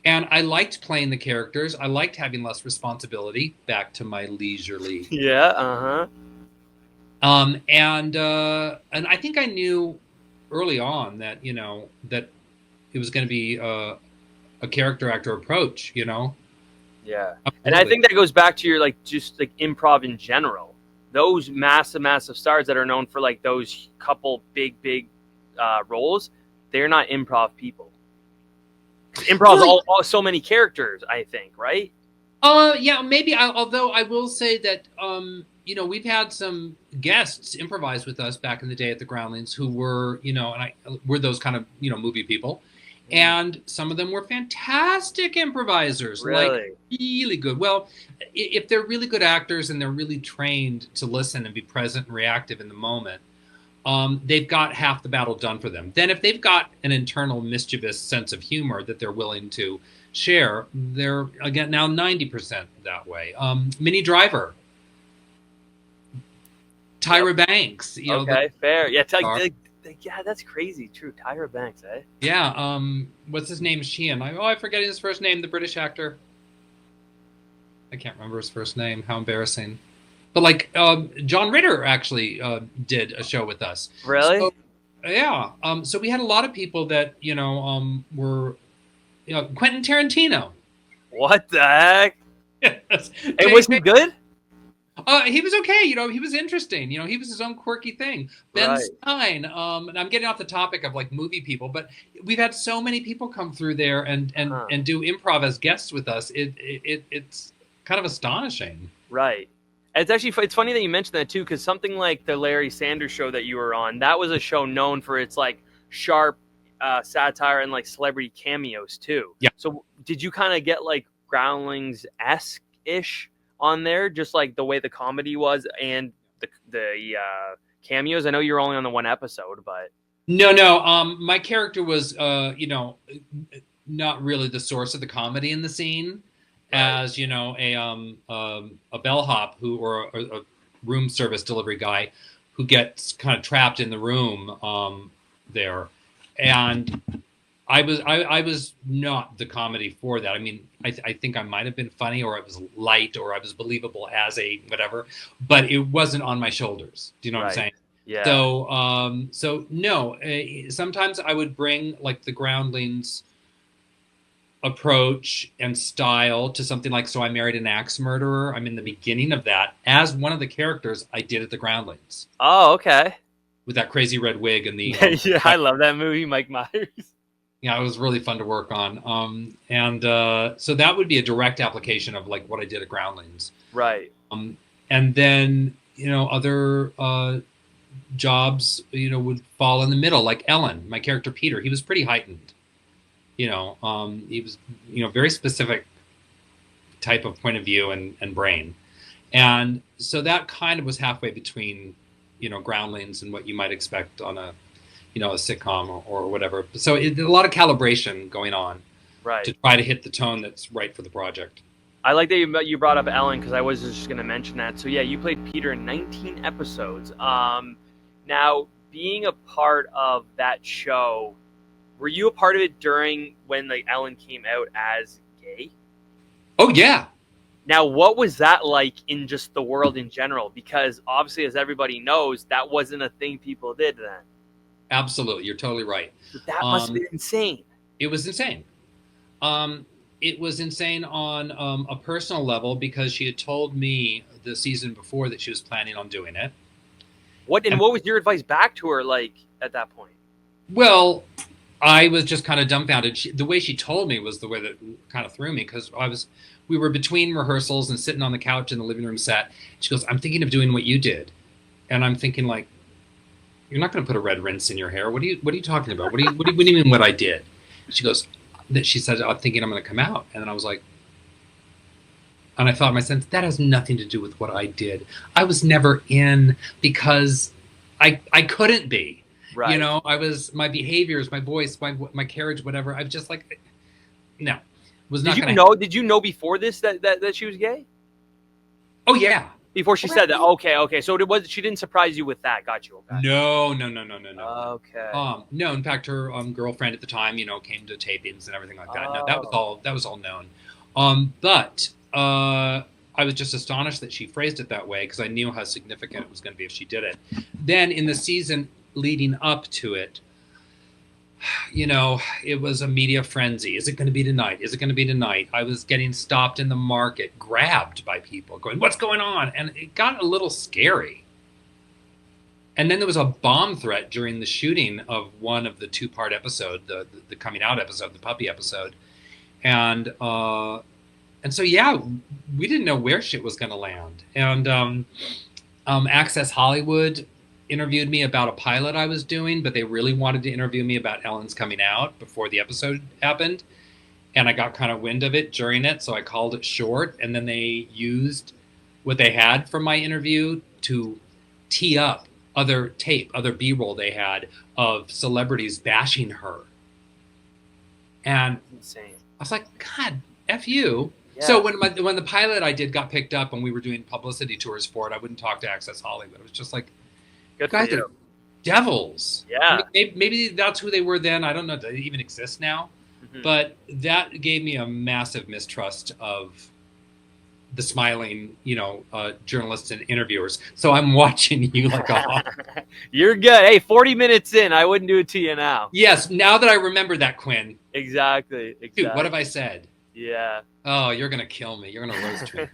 And I liked playing the characters. I liked having less responsibility, back to my leisurely. Yeah. Uh-huh. And I think I knew early on that, that it was going to be a character actor approach, Yeah. Absolutely. And I think that goes back to your like just like improv in general. Those massive stars that are known for like those couple big roles, they're not improv people. Improv's all so many characters, I think, right? Yeah, maybe. Although I will say that, we've had some guests improvise with us back in the day at the Groundlings who were, were those kind of, movie people. And some of them were fantastic improvisers, Really? like really good. Well, if they're really good actors and they're really trained to listen and be present and reactive in the moment, they've got half the battle done for them. Then if they've got an internal mischievous sense of humor that they're willing to share, they're, again, now 90% that way. Minnie Driver, Tyra Banks. Okay, fair. Yeah, yeah, that's crazy. True, Tyra Banks, eh? Yeah. What's his name? Sheehan. I'm forgetting his first name. The British actor. I can't remember his first name. How embarrassing. But like John Ritter actually did a show with us. Really? So, yeah. So we had a lot of people that were Quentin Tarantino. What the heck? Yes. And was he good? He was okay. He was interesting. He was his own quirky thing. Ben Right. Stein. And I'm getting off the topic of like movie people, but we've had so many people come through there and do improv as guests with us. It's kind of astonishing. Right. It's funny that you mentioned that too, because something like the Larry Sanders Show that you were on, that was a show known for its like sharp satire and like celebrity cameos too. Yeah. So did you kind of get like Groundlings-esque-ish on there, just like the way the comedy was and the cameos? I know you're only on the one episode, but No. My character was, not really the source of the comedy in the scene. Right. As a bellhop or a room service delivery guy who gets kind of trapped in the room there, and I was not the comedy for that. I mean, I think I might have been funny, or I was light, or I was believable as a whatever, but it wasn't on my shoulders. Do you know what I'm saying? Yeah. So no. Sometimes I would bring like the Groundlings approach and style to something like So I Married an Axe Murderer. I'm in the beginning of that as one of the characters I did at the Groundlings. Oh, okay. With that crazy red wig and the yeah, I love that movie, Mike Myers. Yeah, it was really fun to work on. So that would be a direct application of like what I did at Groundlings. Right. And then other jobs would fall in the middle, like Ellen, my character Peter. He was pretty heightened. He was, very specific type of point of view and brain. And so that kind of was halfway between, Groundlings and what you might expect on a sitcom or whatever. So a lot of calibration going on, right, to try to hit the tone that's right for the project. I like that you brought up Ellen, because I was just going to mention that. So yeah, you played Peter in 19 episodes. Now, being a part of that show, were you a part of it during when like Ellen came out as gay? Oh yeah. Now, what was that like in just the world in general? Because obviously, as everybody knows, that wasn't a thing people did then. Absolutely, you're totally right. That must have been insane. It was insane. It was insane on a personal level, because she had told me the season before that she was planning on doing it. What was your advice back to her like at that point? Well, I was just kind of dumbfounded. The way she told me was the way that kind of threw me, because we were between rehearsals and sitting on the couch in the living room set. She goes, "I'm thinking of doing what you did," and I'm thinking like, "You're not going to put a red rinse in your hair. What are you talking about? What do you mean what I did?" She goes, that she said, "I'm thinking I'm going to come out," and then I was like, and I thought in my sense, that has nothing to do with what I did. I was never in because I couldn't be. Right. You know, I was, my behaviors, my voice, my carriage, whatever. I was just like, no, was not. Did you know before this that she was gay? Oh yeah. Before she said that. Okay. So she didn't surprise you with that. Got you. Okay. No. Okay. No. In fact, her girlfriend at the time, came to tapings and everything like that. No, that was all known. But I was just astonished that she phrased it that way, because I knew how significant it was going to be if she did it. Then in the season leading up to it, it was a media frenzy. Is it going to be tonight? Is it going to be tonight? I was getting stopped in the market, grabbed by people going, "What's going on?" And it got a little scary. And then there was a bomb threat during the shooting of one of the 2-part episode, the coming out episode, the puppy episode. And so, yeah, we didn't know where shit was going to land. And Access Hollywood interviewed me about a pilot I was doing, but they really wanted to interview me about Ellen's coming out before the episode happened. And I got kind of wind of it during it, so I called it short. And then they used what they had from my interview to tee up other B-roll they had of celebrities bashing her. And insane. I was like, God, F you. Yeah. So when the pilot I did got picked up and we were doing publicity tours for it, I wouldn't talk to Access Hollywood. It was just like, good guys are devils. Yeah. I mean, maybe that's who they were then. I don't know. Do they even exist now? Mm-hmm. But that gave me a massive mistrust of the smiling, journalists and interviewers. So I'm watching you like a hawk. You're good. Hey, 40 minutes in, I wouldn't do it to you now. Yes, now that I remember that, Quinn. Exactly. Dude, what have I said? Yeah. Oh, you're going to kill me. You're going to roast me.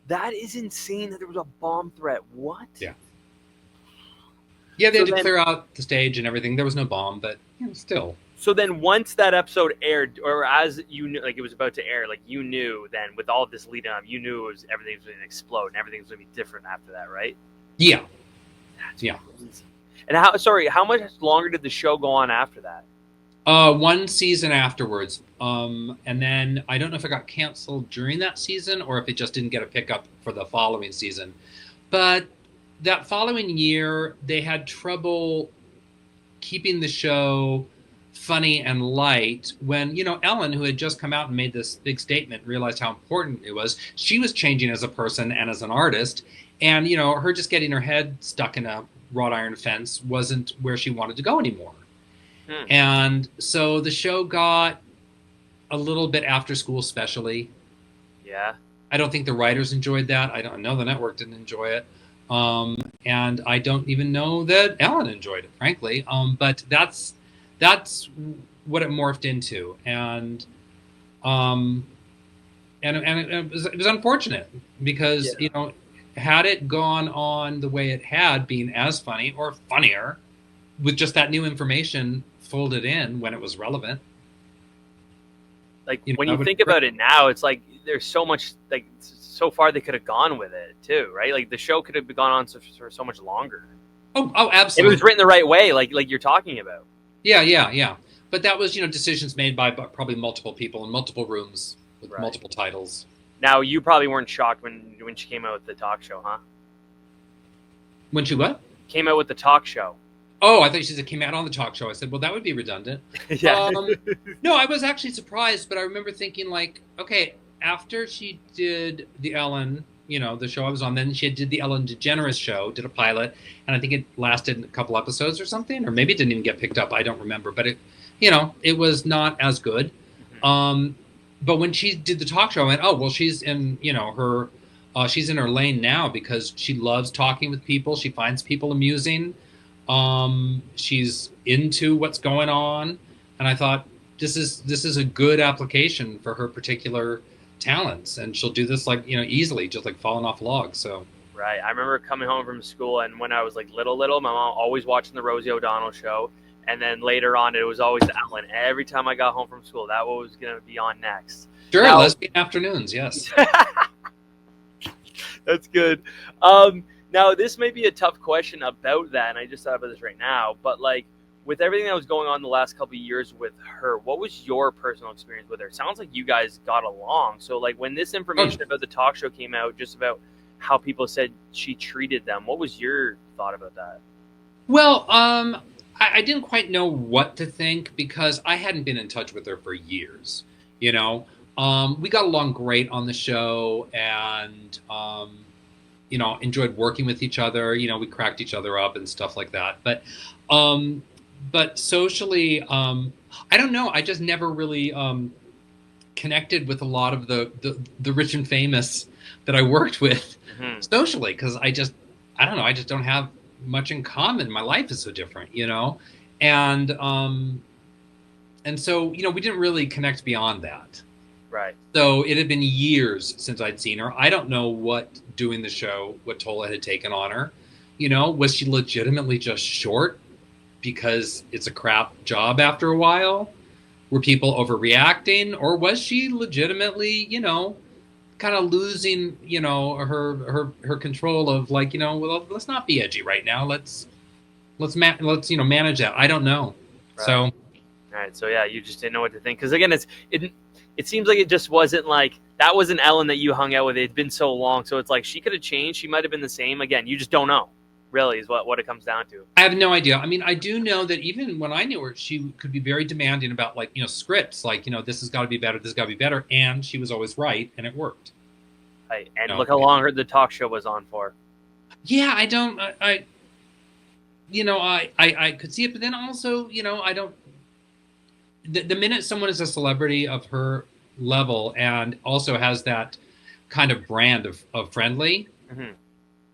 That is insane that there was a bomb threat. What? Yeah. Yeah, they had to clear out the stage and everything. There was no bomb, but still. So then once that episode aired, or as you knew, like it was about to air, like you knew then with all of this leading up, you knew everything was going to explode and everything was going to be different after that, right? Yeah. That's crazy. And how much longer did the show go on after that? 1 season afterwards. And then I don't know if it got canceled during that season or if it just didn't get a pickup for the following season. But that following year, they had trouble keeping the show funny and light when, Ellen, who had just come out and made this big statement, realized how important it was. She was changing as a person and as an artist. And, her just getting her head stuck in a wrought iron fence wasn't where she wanted to go anymore. And so the show got a little bit after school, especially. Yeah. I don't think the writers enjoyed that. I don't know the network didn't enjoy it. And I don't even know that Ellen enjoyed it, frankly. But that's what it morphed into. And it was unfortunate because, had it gone on the way it had, being as funny or funnier with just that new information folded in when it was relevant. Like when you think about it now, it's like there's so much, like so far they could have gone with it too, right? Like the show could have gone on for so much longer. Oh, absolutely. If it was written the right way, like you're talking about. Yeah. But that was, decisions made by probably multiple people in multiple rooms with multiple titles. Now, you probably weren't shocked when she came out with the talk show, huh? When she what? Came out with the talk show. Oh, I thought she said came out on the talk show. I said, well, that would be redundant. Yeah. No, I was actually surprised, but I remember thinking like, okay, after she did the Ellen, the show I was on, then she did the Ellen DeGeneres show, did a pilot, and I think it lasted a couple episodes or something, or maybe it didn't even get picked up. I don't remember, but it was not as good. Mm-hmm. But when she did the talk show, I went, oh, well, she's in, she's in her lane now because she loves talking with people. She finds people amusing. She's into what's going on. And I thought, this is a good application for her particular talents. And she'll do this easily, just like falling off logs. So. Right. I remember coming home from school, and when I was like little, my mom always watching the Rosie O'Donnell show. And then later on, it was always Ellen. Every time I got home from school, that was going to be on next. Sure, Now, lesbian afternoons, yes. That's good. Now, this may be a tough question about that, and I just thought about this right now, but like with everything that was going on the last couple of years with her, what was your personal experience with her? It sounds like you guys got along. So like when this information about the talk show came out, just about how people said she treated them, what was your thought about that? Well, I didn't quite know what to think because I hadn't been in touch with her for years. You know, we got along great on the show, and you know, enjoyed working with each other. You know, we cracked each other up and stuff like that. But socially, I don't know. I just never really connected with a lot of the rich and famous that I worked with socially, because I don't know. I just don't have much in common. My life is so different, you know, and so, you know, we didn't really connect beyond that. Right. So it had been years since I'd seen her. I don't know what doing the show, what toll it had taken on her. You know, was she legitimately just short because it's a crap job after a while? Were people overreacting, or was she legitimately, you know, kind of losing, you know, her control of, like, you know, well, let's not be edgy right now. Let's you know, manage that. I don't know. Right. So, all right. So yeah, you just didn't know what to think, because again, it seems like it just wasn't like that was an Ellen that you hung out with. It'd been so long, so it's like she could have changed. She might have been the same. Again, you just don't know. Really, is what it comes down to. I have no idea. I mean, I do know that even when I knew her, she could be very demanding about, like, you know, scripts, like, you know, this has got to be better, this has got to be better, and she was always right, and it worked. Right. And look how long the talk show was on for. Yeah, I you know, I could see it, but then also, you know, I don't. The minute someone is a celebrity of her level and also has that kind of brand of friendly,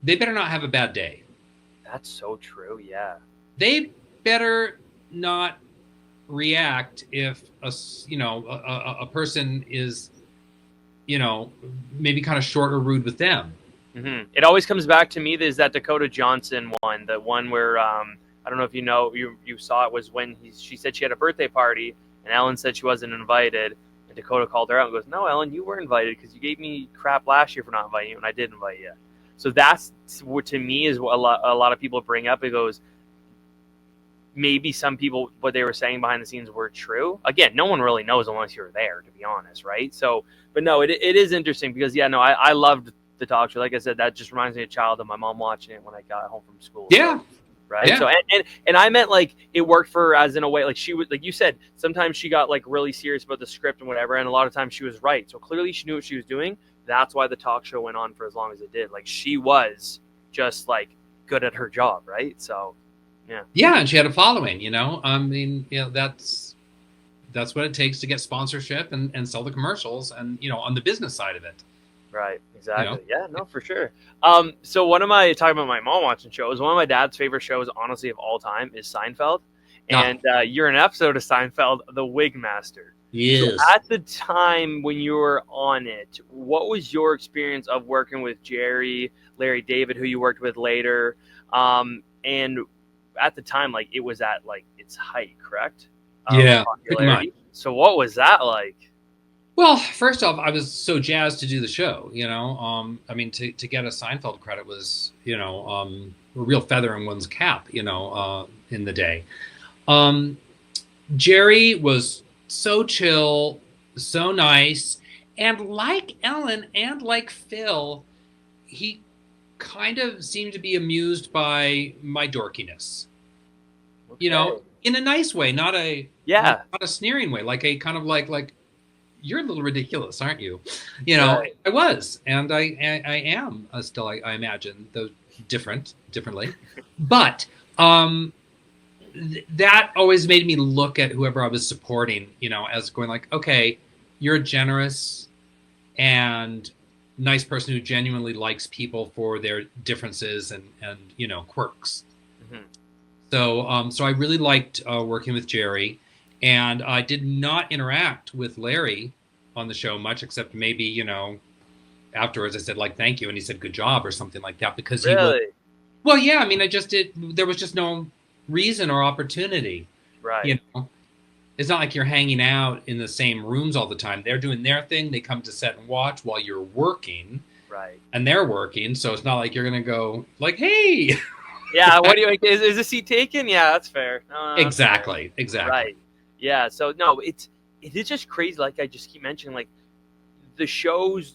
they better not have a bad day. That's so true. Yeah. They better not react if a person is, you know, maybe kind of short or rude with them. It always comes back to me. There's that Dakota Johnson one, the one where I don't know if you know, you saw it, was when she said she had a birthday party and Ellen said she wasn't invited, and Dakota called her out and goes, "No, Ellen, you were invited because you gave me crap last year for not inviting you, and I did invite you." So that's what, to me, is what a lot of people bring up. It goes, maybe some people, what they were saying behind the scenes were true. Again, no one really knows unless you're there, to be honest, right? So, but no, it is interesting because, yeah, no, I loved the talk show. Like I said, that just reminds me of childhood, my mom watching it when I got home from school. Yeah. So, right. Yeah. So, and I meant, like, it worked for her as in a way, like, she was, like you said, sometimes she got, like, really serious about the script and whatever, and a lot of times she was right. So clearly she knew what she was doing. That's why the talk show went on for as long as it did. Like, she was just, like, good at her job, right? So, yeah. Yeah, and she had a following, you know? I mean, you know, that's what it takes to get sponsorship and sell the commercials and, you know, on the business side of it. Right, exactly. You know? Yeah, no, for sure. So talking about my mom watching shows, one of my dad's favorite shows, honestly, of all time is Seinfeld. And you're in an episode of Seinfeld, The Wig Master. Yes. So at the time when you were on it, what was your experience of working with Jerry, Larry David, who you worked with later? And at the time, like, it was at, like, its height, correct? Yeah, pretty much. So what was that like? Well, first off, I was so jazzed to do the show, you know. I mean, to get a Seinfeld credit was, you know, a real feather in one's cap, you know, in the day. Jerry was so chill, so nice, and like Ellen and like Phil, he kind of seemed to be amused by my dorkiness. Okay. You know, in a nice way, not a sneering way, like a kind of like you're a little ridiculous, aren't you? You know, right. I was, and I am still. I imagine, though differently, but that always made me look at whoever I was supporting, you know, as going like, okay, you're a generous and nice person who genuinely likes people for their differences and you know, quirks. Mm-hmm. So I really liked working with Jerry, and I did not interact with Larry on the show much, except maybe, you know, afterwards I said, like, thank you, and he said good job or something like that, because he was, well, yeah, I mean, there was just no reason or opportunity. Right. You know, it's not like you're hanging out in the same rooms all the time. They're doing their thing. They come to set and watch while you're working. Right. And they're working, so it's not like you're gonna go like, "Hey." Yeah. What do you? Is the seat taken? Yeah, that's fair. No, that's Exactly. fair. Exactly. Right. Yeah. So no, it is just crazy. Like I just keep mentioning, like the shows,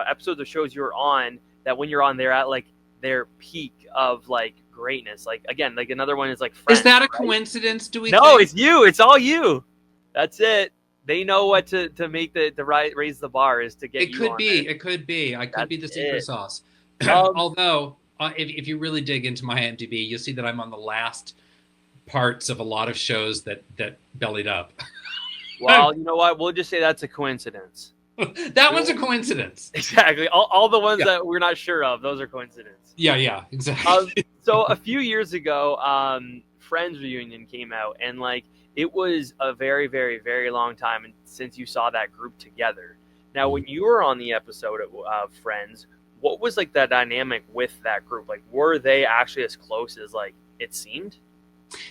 episodes of shows you're on. That when you're on, they're at like their peak of like greatness. Like again, like another one is like Friends. Is that a right? coincidence? Do we? No, think? it's you. It's all you. That's it. They know what to make the raise the bar is to get It you could on be. there. It could be. I could That's be the secret it. sauce. Um, Although, if you really dig into my IMDb, you'll see that I'm on the last parts of a lot of shows that bellied up. Well, you know what? We'll just say that's a coincidence. That one's a coincidence. Exactly. All the ones Yeah. that we're not sure of, those are coincidence. Yeah, exactly. So a few years ago, Friends reunion came out, and like it was a very, very, very long time since you saw that group together. Now, when you were on the episode of Friends, what was like that dynamic with that group? Like, were they actually as close as like it seemed?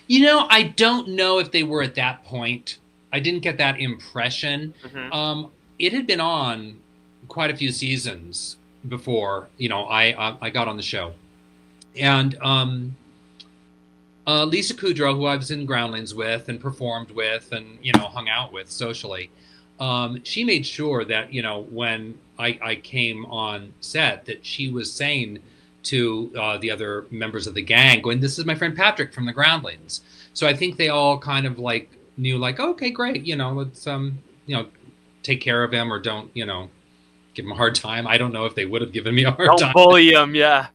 You know, I don't know if they were at that point. I didn't get that impression. Mm-hmm. It had been on quite a few seasons before, I got on the show. And Lisa Kudrow, who I was in Groundlings with and performed with and, hung out with socially, she made sure that, when I came on set, that she was saying to the other members of the gang, going, "This is my friend Patrick from the Groundlings." So I think they all kind of like knew, like, okay, great, let's take care of him, or don't, give him a hard time. I don't know if they would have given me a hard time. Don't bully him, yeah.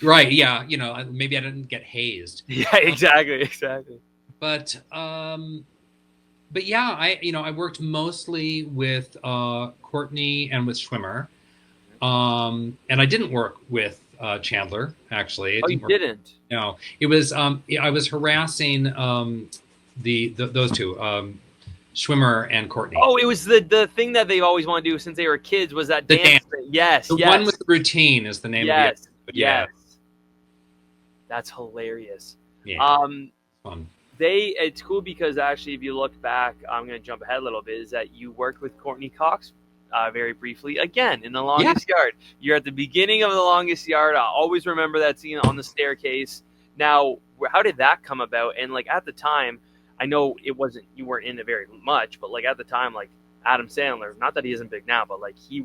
Right, yeah, maybe I didn't get hazed. Yeah, exactly. But yeah, I worked mostly with Courtney and with Schwimmer, and I didn't work with Chandler, actually. You didn't? No, it was I was harassing those two, Schwimmer and Courtney. Oh, it was the thing that they've always wanted to do since they were kids was that dance. Yes, the one with the routine is the name of it. Yes. That's hilarious. Yeah. Fun. It's cool because actually, if you look back, I'm going to jump ahead a little bit, is that you worked with Courtney Cox very briefly, again, in The Longest Yard. You're at the beginning of The Longest Yard. I always remember that scene on the staircase. Now, how did that come about? And like at the time, I know you weren't in it very much, but like at the time, like Adam Sandler, not that he isn't big now, but like he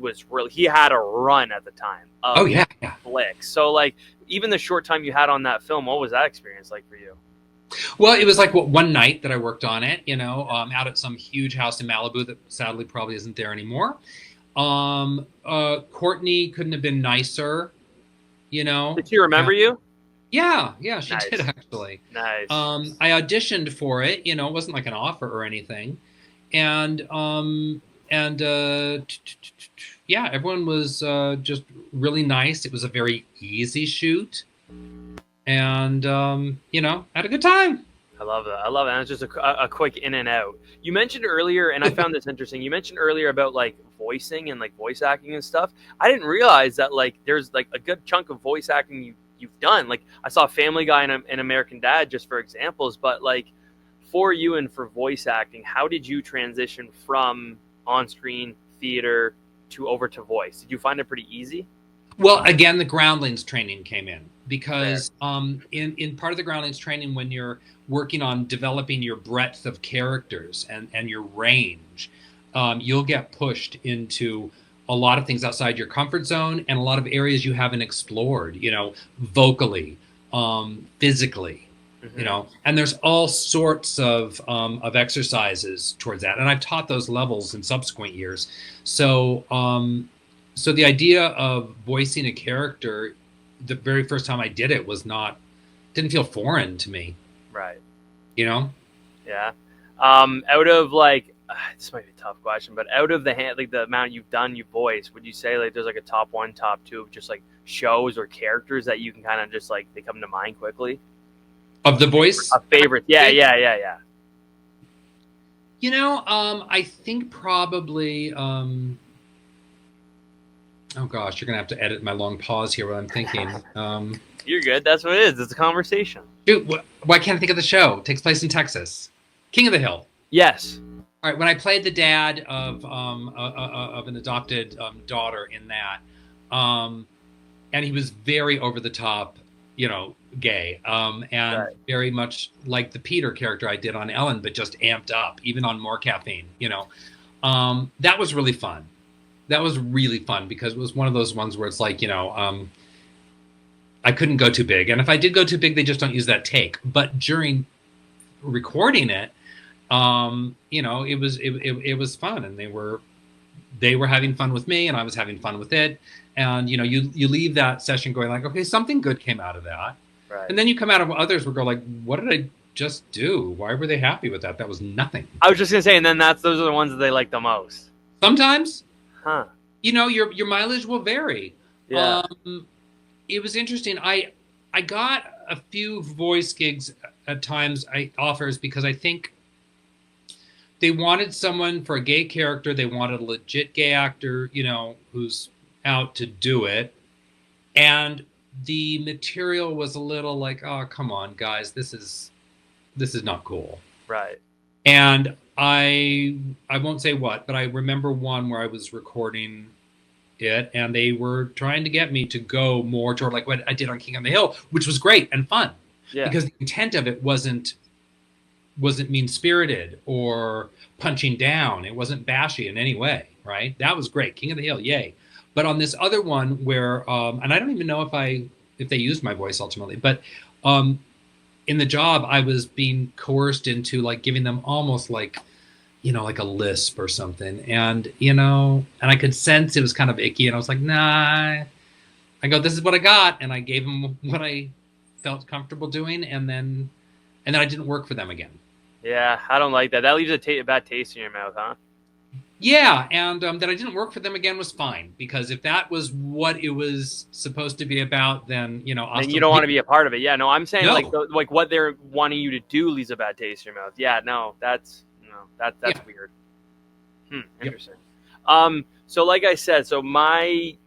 had a run at the time of flicks. So like even the short time you had on that film, what was that experience like for you? Well, it was like one night that I worked on it, out at some huge house in Malibu that sadly probably isn't there anymore. Courtney couldn't have been nicer, Did she remember you? Yeah, she Nice. did actually. Nice. I auditioned for it, it wasn't like an offer or anything. And everyone was just really nice. It was a very easy shoot. And, had a good time. I love that. And it's just a quick in and out. You mentioned earlier, and I found this interesting. You mentioned earlier about like voicing and like voice acting and stuff. I didn't realize that like there's like a good chunk of voice acting you've done. Like I saw Family Guy and American Dad just for examples, but like for you and for voice acting, how did you transition from on-screen theater over to voice? Did you find it pretty easy? Well, again, the Groundlings training came in because in part of the Groundlings training, when you're working on developing your breadth of characters and your range, you'll get pushed into a lot of things outside your comfort zone and a lot of areas you haven't explored, vocally, physically, and there's all sorts of exercises towards that. And I've taught those levels in subsequent years. So the idea of voicing a character, the very first time I did it didn't feel foreign to me. Right. Yeah. Out of like, this might be a tough question, but out of the amount you've done, you voice, would you say like there's like a top 1, top 2 of just like shows or characters that you can kind of just like, they come to mind quickly? Of the voice? A favorite. Yeah. I think probably, oh gosh, you're going to have to edit my long pause here while I'm thinking. You're good. That's what it is. It's a conversation. Dude, why can't I think of the show? It takes place in Texas. King of the Hill. Yes. All right, when I played the dad of an adopted daughter in that, and he was very over the top, gay, and Right. very much like the Peter character I did on Ellen, but just amped up, even on more caffeine. That was really fun. That was really fun because it was one of those ones where it's like, I couldn't go too big, and if I did go too big, they just don't use that take. But during recording it, it was fun, and they were having fun with me, and I was having fun with it. And you leave that session going like, okay, something good came out of that. Right. And then you come out of others will go like, what did I just do? Why were they happy with that? That was nothing. I was just gonna say, and then those are the ones that they like the most. Sometimes, huh? Your mileage will vary. Yeah. It was interesting. I got a few voice gigs at times, offers, because I think they wanted someone for a gay character. They wanted a legit gay actor, who's out to do it. And the material was a little like, oh, come on, guys, this is not cool. Right. And I won't say what, but I remember one where I was recording it, and they were trying to get me to go more toward like what I did on King on the Hill, which was great and fun. Yeah. Because the intent of it wasn't mean-spirited or punching down. It wasn't bashy in any way, right? That was great. King of the Hill, yay. But on this other one where, and I don't even know if they used my voice ultimately, but in the job, I was being coerced into like giving them almost like, like a lisp or something. And, and I could sense it was kind of icky. And I was like, nah. I go, this is what I got. And I gave them what I felt comfortable doing. And then I didn't work for them again. Yeah, I don't like that. That leaves a bad taste in your mouth, huh? Yeah, and that I didn't work for them again was fine, because if that was what it was supposed to be about, then and you don't want to be a part of it. Yeah, no, I'm saying No. like what they're wanting you to do leaves a bad taste in your mouth. Yeah, no, that's weird. Interesting. Yep. So like I said, so my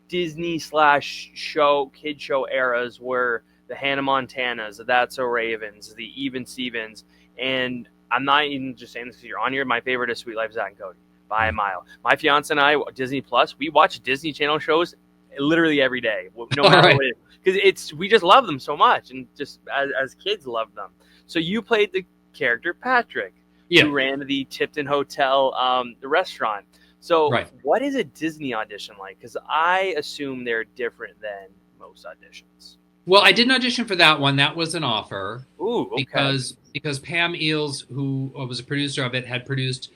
Disney / kid show eras were the Hannah Montanas, the That's So Ravens, the Even Stevens, and I'm not even just saying this because you're on here. My favorite is Sweet Life, Zack and Cody by a mile. My fiance and I, Disney Plus, we watch Disney Channel shows literally every day, no matter what it is, because we just love them so much, and just as kids loved them. So you played the character Patrick, who ran the Tipton Hotel, the restaurant. So what is a Disney audition like? Because I assume they're different than most auditions. Well, I didn't audition for that one. That was an offer. Ooh, okay. Because Pam Eales, who was a producer of it, had produced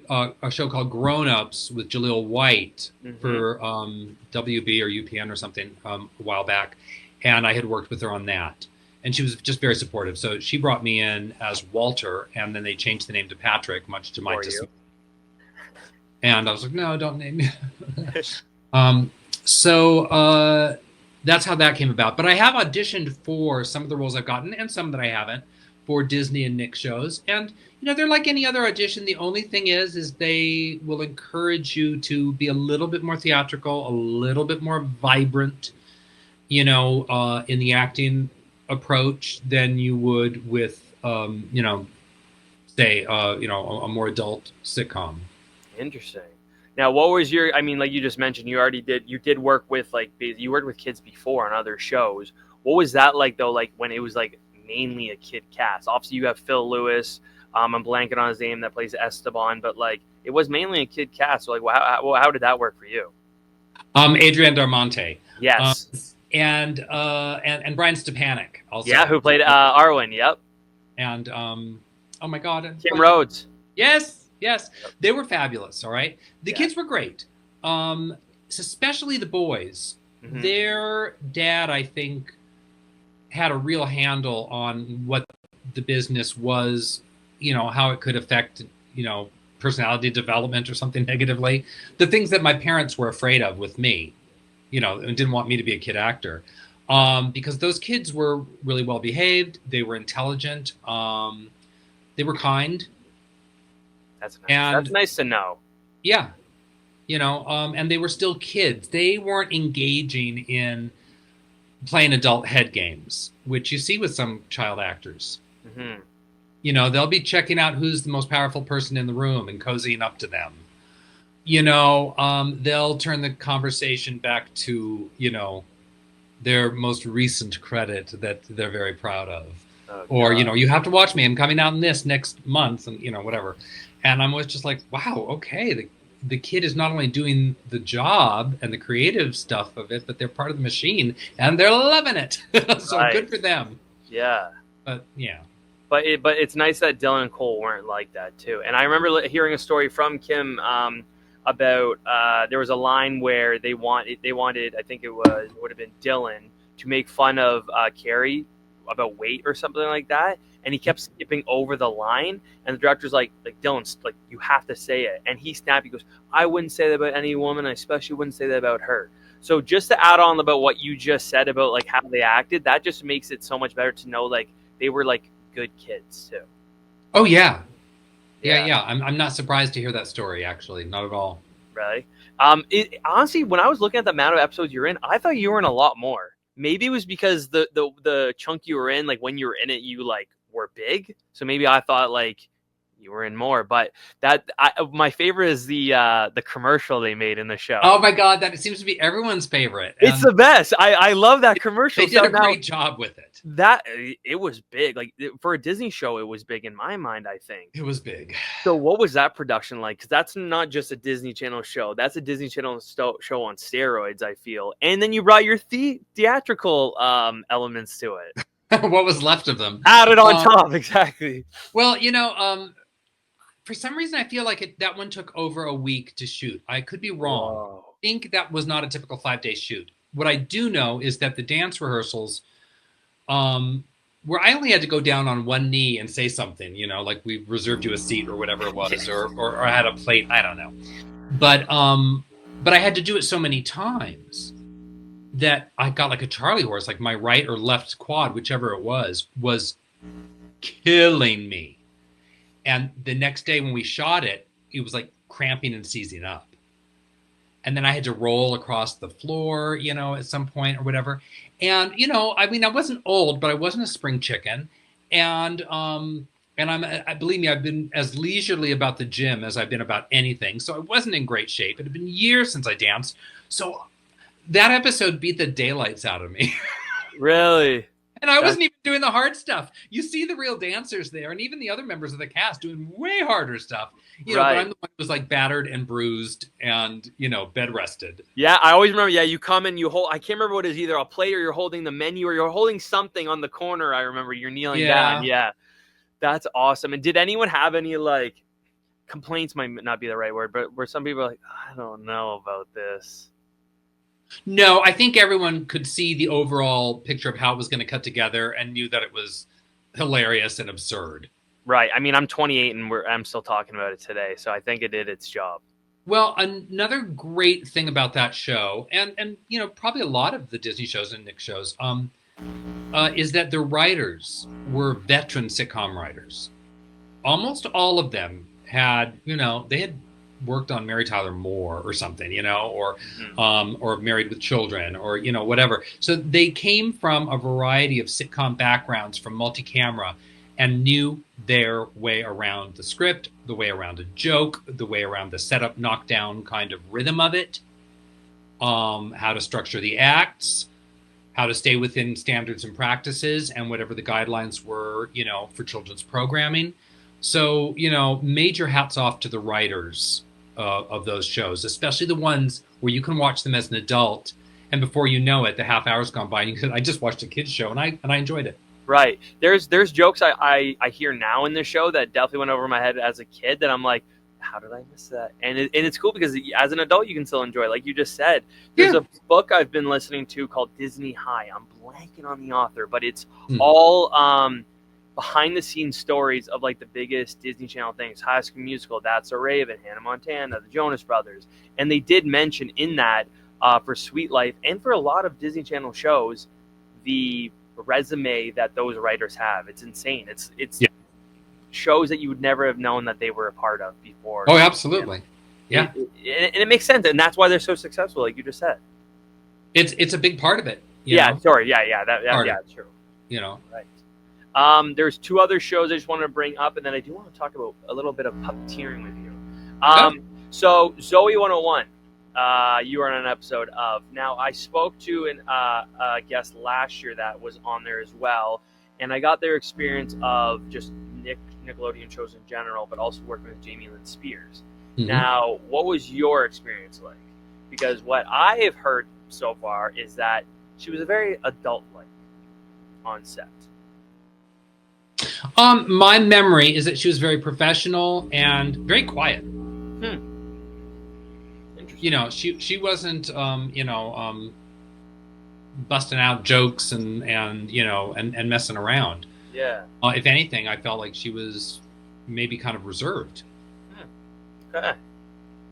a show called Grown Ups with Jaleel White for WB or UPN or something a while back, and I had worked with her on that. And she was just very supportive. So she brought me in as Walter, and then they changed the name to Patrick, much to my dismay. And I was like, no, don't name me. So that's how that came about. But I have auditioned for some of the roles I've gotten, and some that I haven't, for Disney and Nick shows. And, they're like any other audition. The only thing is they will encourage you to be a little bit more theatrical, a little bit more vibrant, in the acting approach than you would with, say, a more adult sitcom. Interesting. Now, what was your? I mean, like you just mentioned, you did work with you worked with kids before on other shows. What was that like though? Like when it was like mainly a kid cast. Obviously, you have Phil Lewis. I'm blanking on his name that plays Esteban, but like it was mainly a kid cast. So like, how did that work for you? Adrian Darmonte. Yes. And Brian Stepanek also. Yeah, who played Arwen. Yep. And oh my God, Kim Rhodes. Yes. They were fabulous. All right. The kids were great. Especially the boys. Mm-hmm. Their dad, I think, had a real handle on what the business was, how it could affect, personality development or something negatively. The things that my parents were afraid of with me, and didn't want me to be a kid actor. Because those kids were really well behaved. They were intelligent. They were kind. That's nice to know. Yeah. And they were still kids. They weren't engaging in playing adult head games, which you see with some child actors. Mm-hmm. You know, they'll be checking out who's the most powerful person in the room and cozying up to them. You know, they'll turn the conversation back to, you know, their most recent credit that they're very proud of. Oh, Or, God. you know, you have to watch me. I'm coming out in this next month and, you know, whatever. And I'm always just like, wow, okay. The kid is not only doing the job and the creative stuff of it, but they're part of the machine and they're loving it. So Right. good for them. Yeah. But yeah. But it's nice that Dylan and Cole weren't like that too. And I remember hearing a story from Kim about there was a line where they wanted I think it would have been Dylan to make fun of Carrie about weight or something like that, and he kept skipping over the line, and the director's like Dylan, like, you have to say it, and he snapped. He goes, I wouldn't say that about any woman. I especially wouldn't say that about her. So just to add on about what you just said about like how they acted, that just makes it so much better to know like they were like good kids too. Oh yeah. Yeah. Yeah. I'm not surprised to hear that story, actually. Not at all. Really? Honestly, when I was looking at the amount of episodes you're in, I thought you were in a lot more. Maybe it was because the chunk you were in, like when you were in it, you like were big. So maybe I thought like you were in more. But my favorite is the commercial they made in the show. Oh my God, that seems to be everyone's favorite. It's the best. I love that commercial. They did a great job with it. That it was big. Like for a Disney show, it was big in my mind, I think. It was big. So what was that production like? Because that's not just a Disney Channel show. That's a Disney Channel show on steroids, I feel. And then you brought your theatrical elements to it. What was left of them. Added on top, exactly. Well, you know, for some reason, I feel like that one took over a week to shoot. I could be wrong. Whoa. I think that was not a typical 5-day shoot. What I do know is that the dance rehearsals, where I only had to go down on one knee and say something, you know, like we reserved you a seat or whatever it was, or I had a plate, I don't know. But I had to do it so many times that I got like a Charlie horse, like my right or left quad, whichever it was killing me. And the next day when we shot it, it was like cramping and seizing up. And then I had to roll across the floor, you know, at some point or whatever. And, you know, I mean, I wasn't old, but I wasn't a spring chicken. And believe me, I've been as leisurely about the gym as I've been about anything. So I wasn't in great shape. It had been years since I danced. So that episode beat the daylights out of me. Really? And I wasn't even doing the hard stuff. You see the real dancers there, and even the other members of the cast doing way harder stuff. You know, but I'm the one who was like battered and bruised and, you know, bed rested. Yeah, I always remember. Yeah, you come and you hold. I can't remember what it is, either a plate or you're holding the menu or you're holding something on the corner. I remember you're kneeling down. Yeah, that's awesome. And did anyone have any like complaints? Might not be the right word, but where some people are like, I don't know about this. No, I think everyone could see the overall picture of how it was going to cut together and knew that it was hilarious and absurd. Right. I mean, I'm 28 and I'm still talking about it today, so I think it did its job. Well, another great thing about that show, and you know, probably a lot of the Disney shows and Nick shows, is that the writers were veteran sitcom writers. Almost all of them had, you know, they had worked on Mary Tyler Moore or something, you know, or Married with Children, or, you know, whatever. So they came from a variety of sitcom backgrounds, from multi-camera, and knew their way around the script, the way around a joke, the way around the setup, knockdown kind of rhythm of it, how to structure the acts, how to stay within standards and practices and whatever the guidelines were, you know, for children's programming. So, you know, major hats off to the writers of those shows, especially the ones where you can watch them as an adult, and before you know it, the half hour's gone by, and you said, I just watched a kid's show, and I enjoyed it. Right. There's jokes I hear now in the show that definitely went over my head as a kid that I'm like, how did I miss that? And it's cool because as an adult, you can still enjoy it. Like you just said, there's a book I've been listening to called Disney High. I'm blanking on the author, but it's all behind the scenes stories of like the biggest Disney Channel things: High School Musical, That's a Raven, Hannah Montana, the Jonas Brothers. And they did mention in that for Sweet Life and for a lot of Disney Channel shows, the resume that those writers have. It's insane. It's shows that you would never have known that they were a part of before. Oh, absolutely. Yeah. And it makes sense. And that's why they're so successful, like you just said. It's a big part of it. Yeah, sorry. Yeah, that's true. You know. Right. There's two other shows I just wanted to bring up, and then I do want to talk about a little bit of puppeteering with you. So Zoe 101, you were on an episode of. Now, I spoke to a guest last year that was on there as well, and I got their experience of just Nickelodeon shows in general, but also working with Jamie Lynn Spears. Mm-hmm. Now, what was your experience like? Because what I have heard so far is that she was a very adult-like on set. My memory is that she was very professional and very quiet. You know, she wasn't busting out jokes and messing around. Yeah. If anything, I felt like she was maybe kind of reserved. Okay.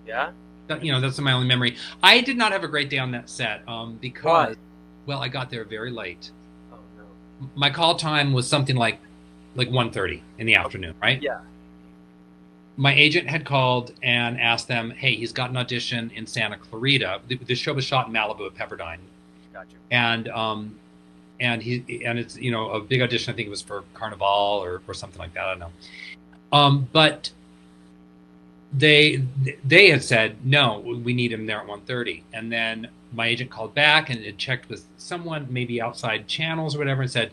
Yeah. That's my only memory. I did not have a great day on that set because, well, I got there very late. Oh no. My call time was something like 1:30 in the afternoon, right? Yeah. My agent had called and asked them, hey, he's got an audition in Santa Clarita. The show was shot in Malibu at Pepperdine. Gotcha. And it's a big audition. I think it was for Carnival or something like that. I don't know. But they had said, no, we need him there at 1:30. And then my agent called back and had checked with someone, maybe outside channels or whatever, and said,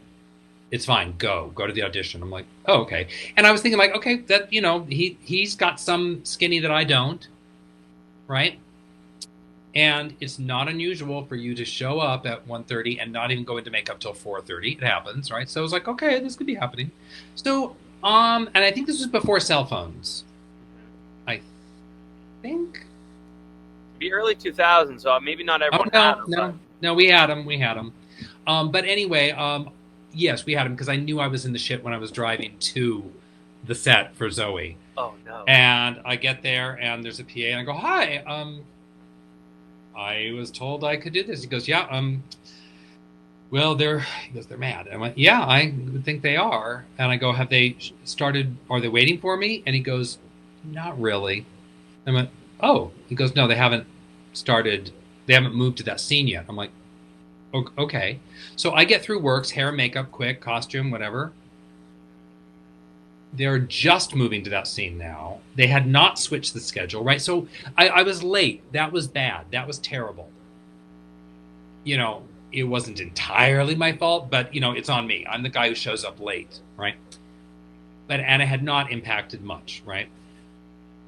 it's fine, go to the audition. I'm like, oh, okay. And I was thinking like, okay, that, he's got some skinny that I don't, right? And it's not unusual for you to show up at 1:30 and not even go into makeup till 4:30. It happens, right? So I was like, okay, this could be happening. So, and I think this was before cell phones. I think. The early 2000s, so maybe not everyone had them. No, we had them. But anyway, yes, we had them because I knew I was in the shit when I was driving to the set for Zoe. Oh no! And I get there and there's a PA and I go, hi, I was told I could do this. He goes, yeah, well, they're mad. I went, yeah, I would think they are. And I go, have they started? Are they waiting for me? And he goes, not really. I went, oh. He goes, no, they haven't started. They haven't moved to that scene yet. I'm like, okay. So I get through works, hair, makeup, quick, costume, whatever. They're just moving to that scene now. They had not switched the schedule, right? So I was late. That was bad. That was terrible. It wasn't entirely my fault, but, it's on me. I'm the guy who shows up late, right? And it had not impacted much, right?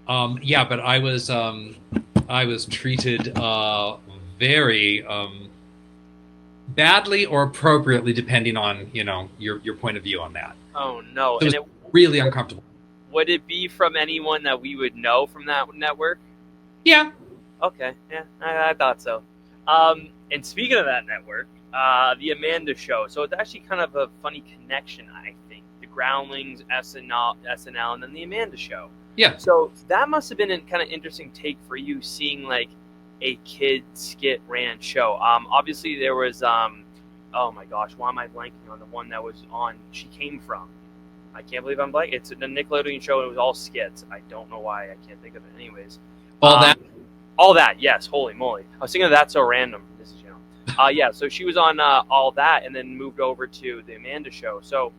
But I was treated very badly or appropriately, depending on your point of view on that. Oh no! So it was really uncomfortable. Would it be from anyone that we would know from that network? Yeah. Okay. Yeah, I thought so. And speaking of that network, the Amanda Show. So it's actually kind of a funny connection, I think. The Groundlings, SNL, and then the Amanda Show. Yeah. So that must have been a kind of interesting take for you, seeing like a kid skit ran show. Obviously there was oh my gosh, why am I blanking on the one that was on She Came From? I can't believe I'm blanking. It's a Nickelodeon show and it was all skits. I don't know why, I can't think of it anyways. All that, yes, holy moly. I was thinking of That's So Random. This is yeah, so she was on All That and then moved over to the Amanda Show. So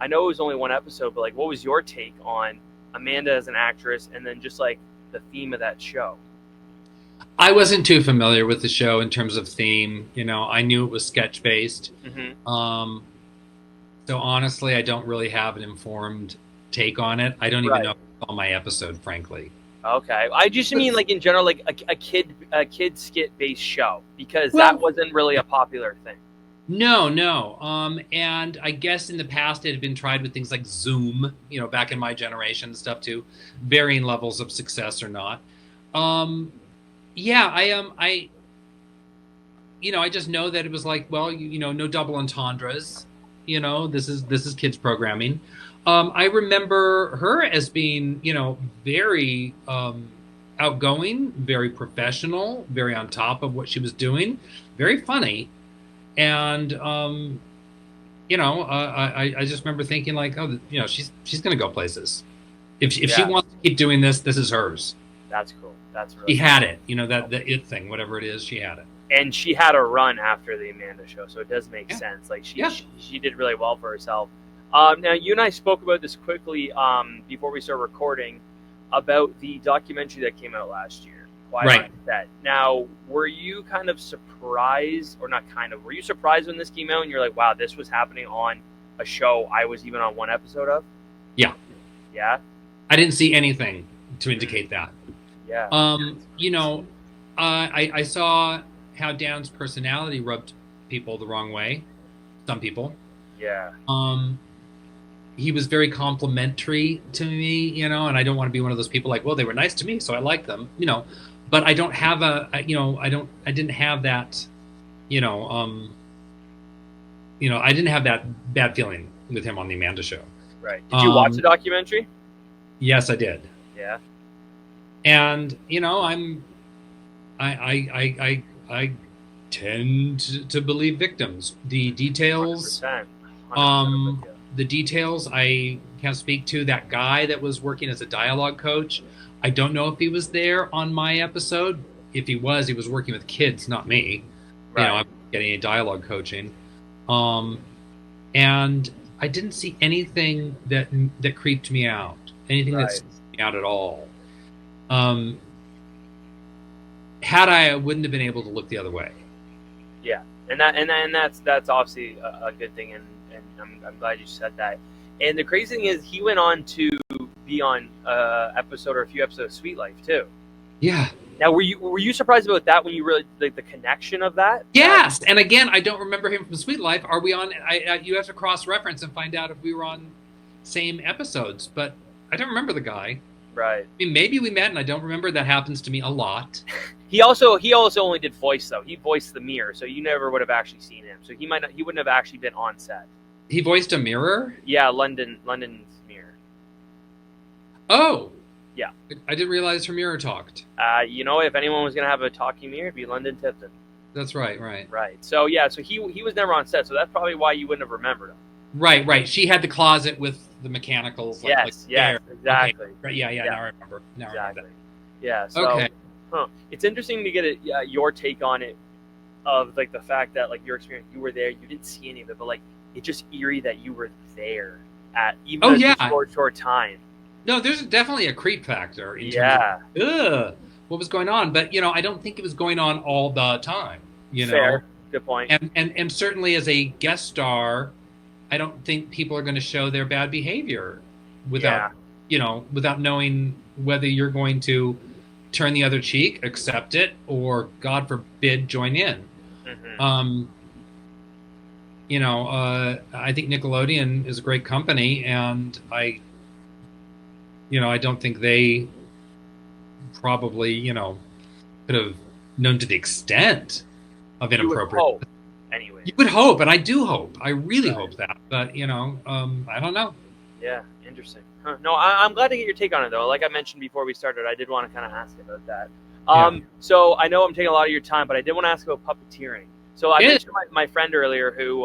I know it was only one episode, but like what was your take on Amanda as an actress and then just like the theme of that show? I wasn't too familiar with the show in terms of theme. I knew it was sketch based. Mm-hmm. So honestly, I don't really have an informed take on it. I don't even know if it's on my episode, frankly. Okay, I just mean like in general, like a kid skit based show, because that wasn't really a popular thing. No. And I guess in the past it had been tried with things like Zoom, back in my generation and stuff too, varying levels of success or not. I just know that it was like, well, no double entendres. This is kids programming. I remember her as being, very outgoing, very professional, very on top of what she was doing, very funny. And, I just remember thinking like, oh, she's going to go places. If she wants to keep doing this, this is hers. That's cool. That's really She had it, the it thing, whatever it is, she had it. And she had a run after the Amanda Show, so it does make sense. Like she did really well for herself. Now, you and I spoke about this quickly before we started recording about the documentary that came out last year, Quiet on Set. Now, were you kind of surprised, or not kind of, were you surprised when this came out and you're like, wow, this was happening on a show I was even on one episode of? Yeah. Yeah? I didn't see anything to indicate that. Yeah. You know, I saw how Dan's personality rubbed people the wrong way. Some people. Yeah. He was very complimentary to me, you know, and I don't want to be one of those people like, well, they were nice to me, so I like them, you know. But I don't have I didn't have that, I didn't have that bad feeling with him on the Amanda Show. Right. Did you watch the documentary? Yes, I did. Yeah. And I tend to believe victims. The details, 100%. the details I can't speak to. That guy that was working as a dialogue coach, I don't know if he was there on my episode. If he was working with kids, not me. Right. You know, I'm getting a dialogue coaching. And I didn't see anything that creeped me out. Anything that freaked me out at all. Had I wouldn't have been able to look the other way. Yeah, and that's obviously a good thing, and I'm glad you said that. And the crazy thing is, he went on to be on episode or a few episodes of Sweet Life too. Yeah. Now, were you surprised about that when you really like the connection of that? Yes, and again, I don't remember him from Sweet Life. Are we on? You have to cross-reference and find out if we were on same episodes, but I don't remember the guy. Right. I mean, maybe we met, and I don't remember. That happens to me a lot. He also only did voice though. He voiced the mirror, so you never would have actually seen him. So he wouldn't have actually been on set. He voiced a mirror? Yeah, London's mirror. Oh. Yeah. I didn't realize her mirror talked. If anyone was gonna have a talking mirror, it'd be London Tipton. That's right. Right. So yeah, so he was never on set, so that's probably why you wouldn't have remembered him. Right. She had the closet with the mechanicals. Yes, exactly. Okay. Right, yeah. Now I remember. Exactly. Yeah. So, okay. It's interesting to get your take on it, of like the fact that like your experience, you were there, you didn't see any of it, but like it's just eerie that you were there at even a short time. No, there's definitely a creep factor. In terms of, what was going on? But I don't think it was going on all the time. Fair. Good point. And certainly as a guest star, I don't think people are going to show their bad behavior without without knowing whether you're going to turn the other cheek, accept it, or God forbid, join in. Mm-hmm. I think Nickelodeon is a great company, and I don't think they probably, could have known to the extent of inappropriate. You would hope, anyway. You would hope, and I do hope. I really hope that, but I don't know. Yeah, interesting. Huh. No, I'm glad to get your take on it, though. Like I mentioned before we started, I did want to kind of ask about that. So I know I'm taking a lot of your time, but I did want to ask about puppeteering. So I mentioned my friend earlier who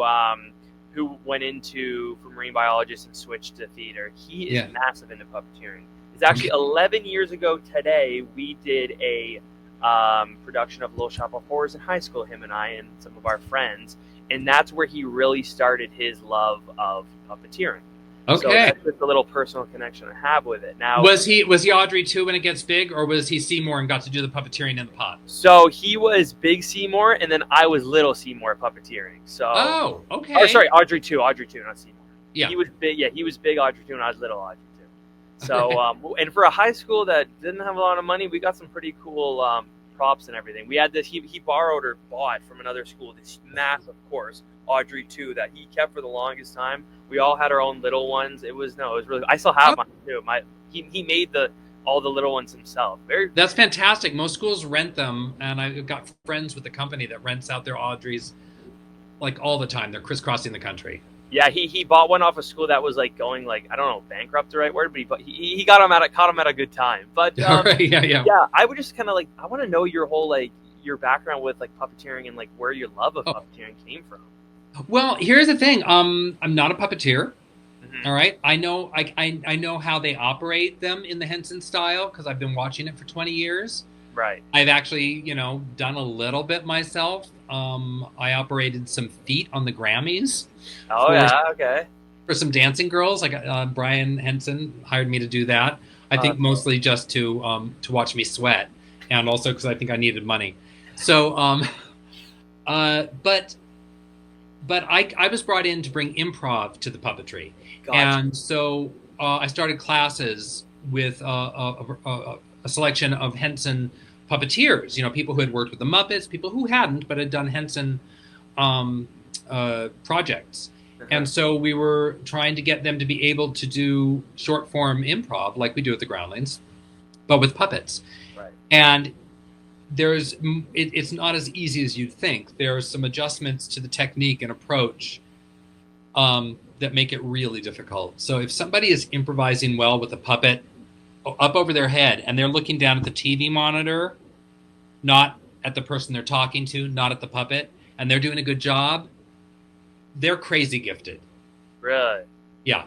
went from marine biologist and switched to theater. He is massive into puppeteering. It's actually 11 years ago today, we did a production of Little Shop of Horrors in high school, him and I and some of our friends. And that's where he really started his love of puppeteering. Okay. So that's just a little personal connection I have with it. Now, was he Audrey too when it gets big, or was he Seymour and got to do the puppeteering in the pot? So he was big Seymour, and then I was little Seymour puppeteering. So okay. Oh, sorry, Audrey 2, not Seymour. Yeah. He was big. Yeah, he was big Audrey 2, and I was little Audrey 2. So and for a high school that didn't have a lot of money, we got some pretty cool props and everything. We had this. He borrowed or bought from another school this massive course, Audrey 2, that he kept for the longest time. We all had our own little ones. It was really. I still have mine too. He made all the little ones himself. That's fantastic. Most schools rent them, and I've got friends with the company that rents out their Audreys like all the time. They're crisscrossing the country. Yeah, he bought one off a school that was like going like, I don't know, bankrupt the right word, but he got caught him at a good time. But yeah, I would just kind of like, I want to know your whole like your background with like puppeteering and like where your love of puppeteering came from. Well, here's the thing. I'm not a puppeteer. Mm-hmm. All right. I know I know how they operate them in the Henson style because I've been watching it for 20 years. Right. I've actually, done a little bit myself. I operated some feet on the Grammys. Oh, yeah. Okay. for some dancing girls. Like Brian Henson hired me to do that. I think mostly just to watch me sweat, and also because I think I needed money. So, but I was brought in to bring improv to the puppetry, Gotcha. and so I started classes with a selection of Henson puppeteers. You know, people who had worked with the Muppets, people who hadn't but had done Henson projects. And so we were trying to get them to be able to do short form improv like we do at the Groundlings, but with puppets. Right. And it's not as easy as you'd think. There are some adjustments to the technique and approach that make it really difficult. So if somebody is improvising well with a puppet up over their head and they're looking down at the TV monitor, not at the person they're talking to, not at the puppet, and they're doing a good job, they're crazy gifted. Really? Yeah.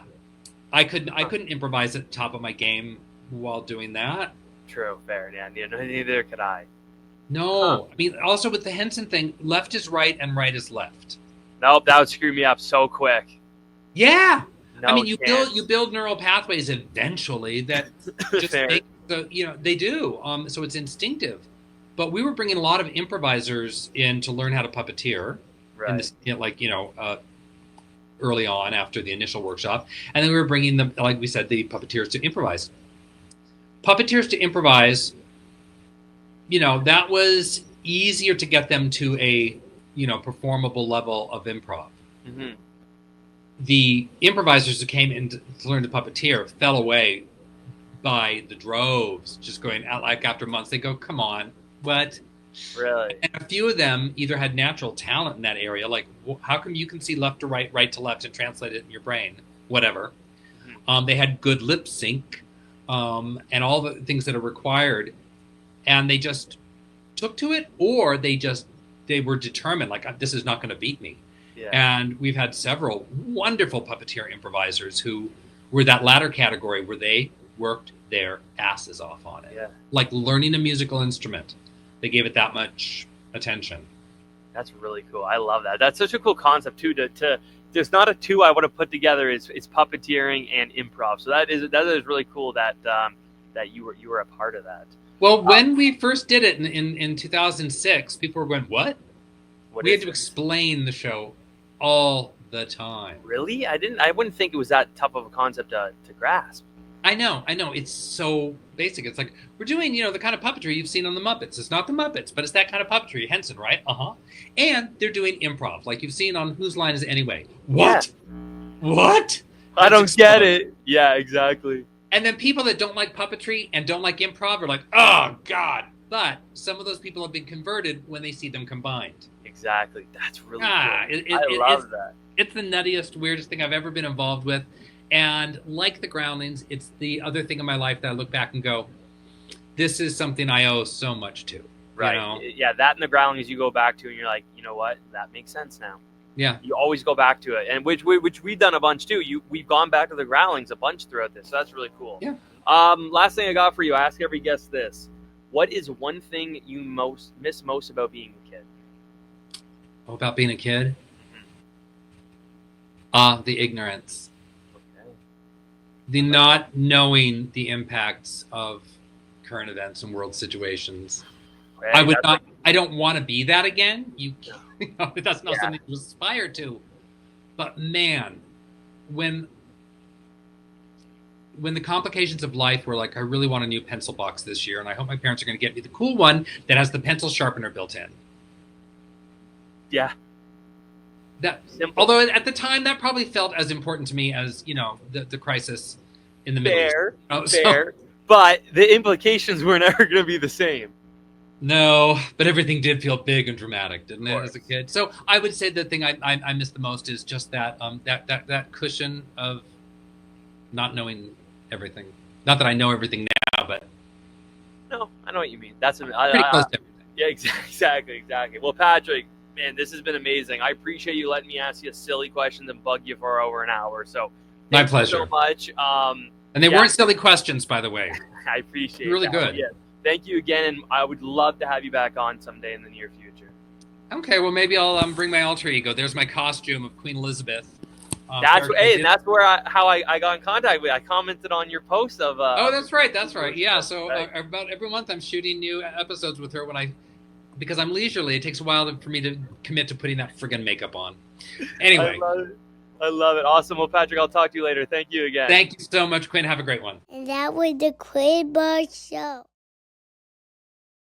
I couldn't improvise at the top of my game while doing that. True, fair. Yeah, neither could I. No. I mean, also with the Henson thing, left is right and right is left. Nope, that would screw me up so quick. Yeah. No I mean, you chance. build neural pathways eventually that just make they do. So it's instinctive. But we were bringing a lot of improvisers in to learn how to puppeteer. Right. In this, early on after the initial workshop, and then we were bringing them, like we said, the puppeteers to improvise. Puppeteers to improvise, that was easier to get them to a performable level of improv. Mm-hmm. The improvisers who came in to learn to puppeteer fell away by the droves, just going out like after months. They go, "Come on, what?" Really? And a few of them either had natural talent in that area, like how come you can see left to right, right to left, and translate it in your brain, whatever. Mm-hmm. They had good lip sync, and all the things that are required, and they just took to it, or they were determined, like, this is not going to beat me. Yeah. And we've had several wonderful puppeteer improvisers who were that latter category where they worked their asses off on it. Yeah. Like learning a musical instrument. They gave it that much attention. That's really cool. I love that. That's such a cool concept too. There's not a two I want to put together. It's puppeteering and improv. So that is really cool that you were a part of that. Well, when we first did it in 2006, people were going, "What?" We had to explain the show all the time. Really? I wouldn't think it was that tough of a concept to grasp. I know. It's so basic. It's like, we're doing, the kind of puppetry you've seen on the Muppets. It's not the Muppets, but it's that kind of puppetry. Henson, right? Uh-huh. And they're doing improv, like you've seen on Whose Line Is It Anyway? What? Yeah. What? I don't get it. Yeah, exactly. And then people that don't like puppetry and don't like improv are like, oh, God. But some of those people have been converted when they see them combined. Exactly. That's really cool. I love that. It's the nuttiest, weirdest thing I've ever been involved with. And like the Groundlings, it's the other thing in my life that I look back and go, this is something I owe so much to. Right. Yeah, that and the Groundlings you go back to and you're like, you know what? That makes sense now. Yeah. You always go back to it. And which we've done a bunch too. We've gone back to the Groundlings a bunch throughout this. So that's really cool. Yeah. Last thing I got for you, I ask every guest this. What is one thing you miss most about being a kid? Oh, about being a kid? Mm-hmm. The ignorance. The not knowing the impacts of current events and world situations. Right, I don't want to be that again. That's not something to aspire to. But man, when the complications of life were like, I really want a new pencil box this year, and I hope my parents are going to get me the cool one that has the pencil sharpener built in. Yeah. That simple. Although at the time that probably felt as important to me as the crisis in the Middle East. Fair, but the implications were never going to be the same. No, but everything did feel big and dramatic, didn't it, as a kid? So I would say the thing I miss the most is just that cushion of not knowing everything. Not that I know everything now, but no, I know what you mean. That's pretty close to everything. Yeah, exactly. Well, Patrick. Man, this has been amazing. I appreciate you letting me ask you silly questions and bug you for over an hour. So, my pleasure. So much. And they weren't silly questions, by the way. I appreciate it. Really good. Yeah. Thank you again, and I would love to have you back on someday in the near future. Okay, well, maybe I'll bring my alter ego. There's my costume of Queen Elizabeth. That's where how I got in contact with you. I commented on your post of. Oh, that's right. Yeah. So about every month I'm shooting new episodes with her because I'm leisurely. It takes a while for me to commit to putting that friggin' makeup on. Anyway. I love it. Awesome. Well, Patrick, I'll talk to you later. Thank you again. Thank you so much, Quinn. Have a great one. And that was the Quinn Bar Show.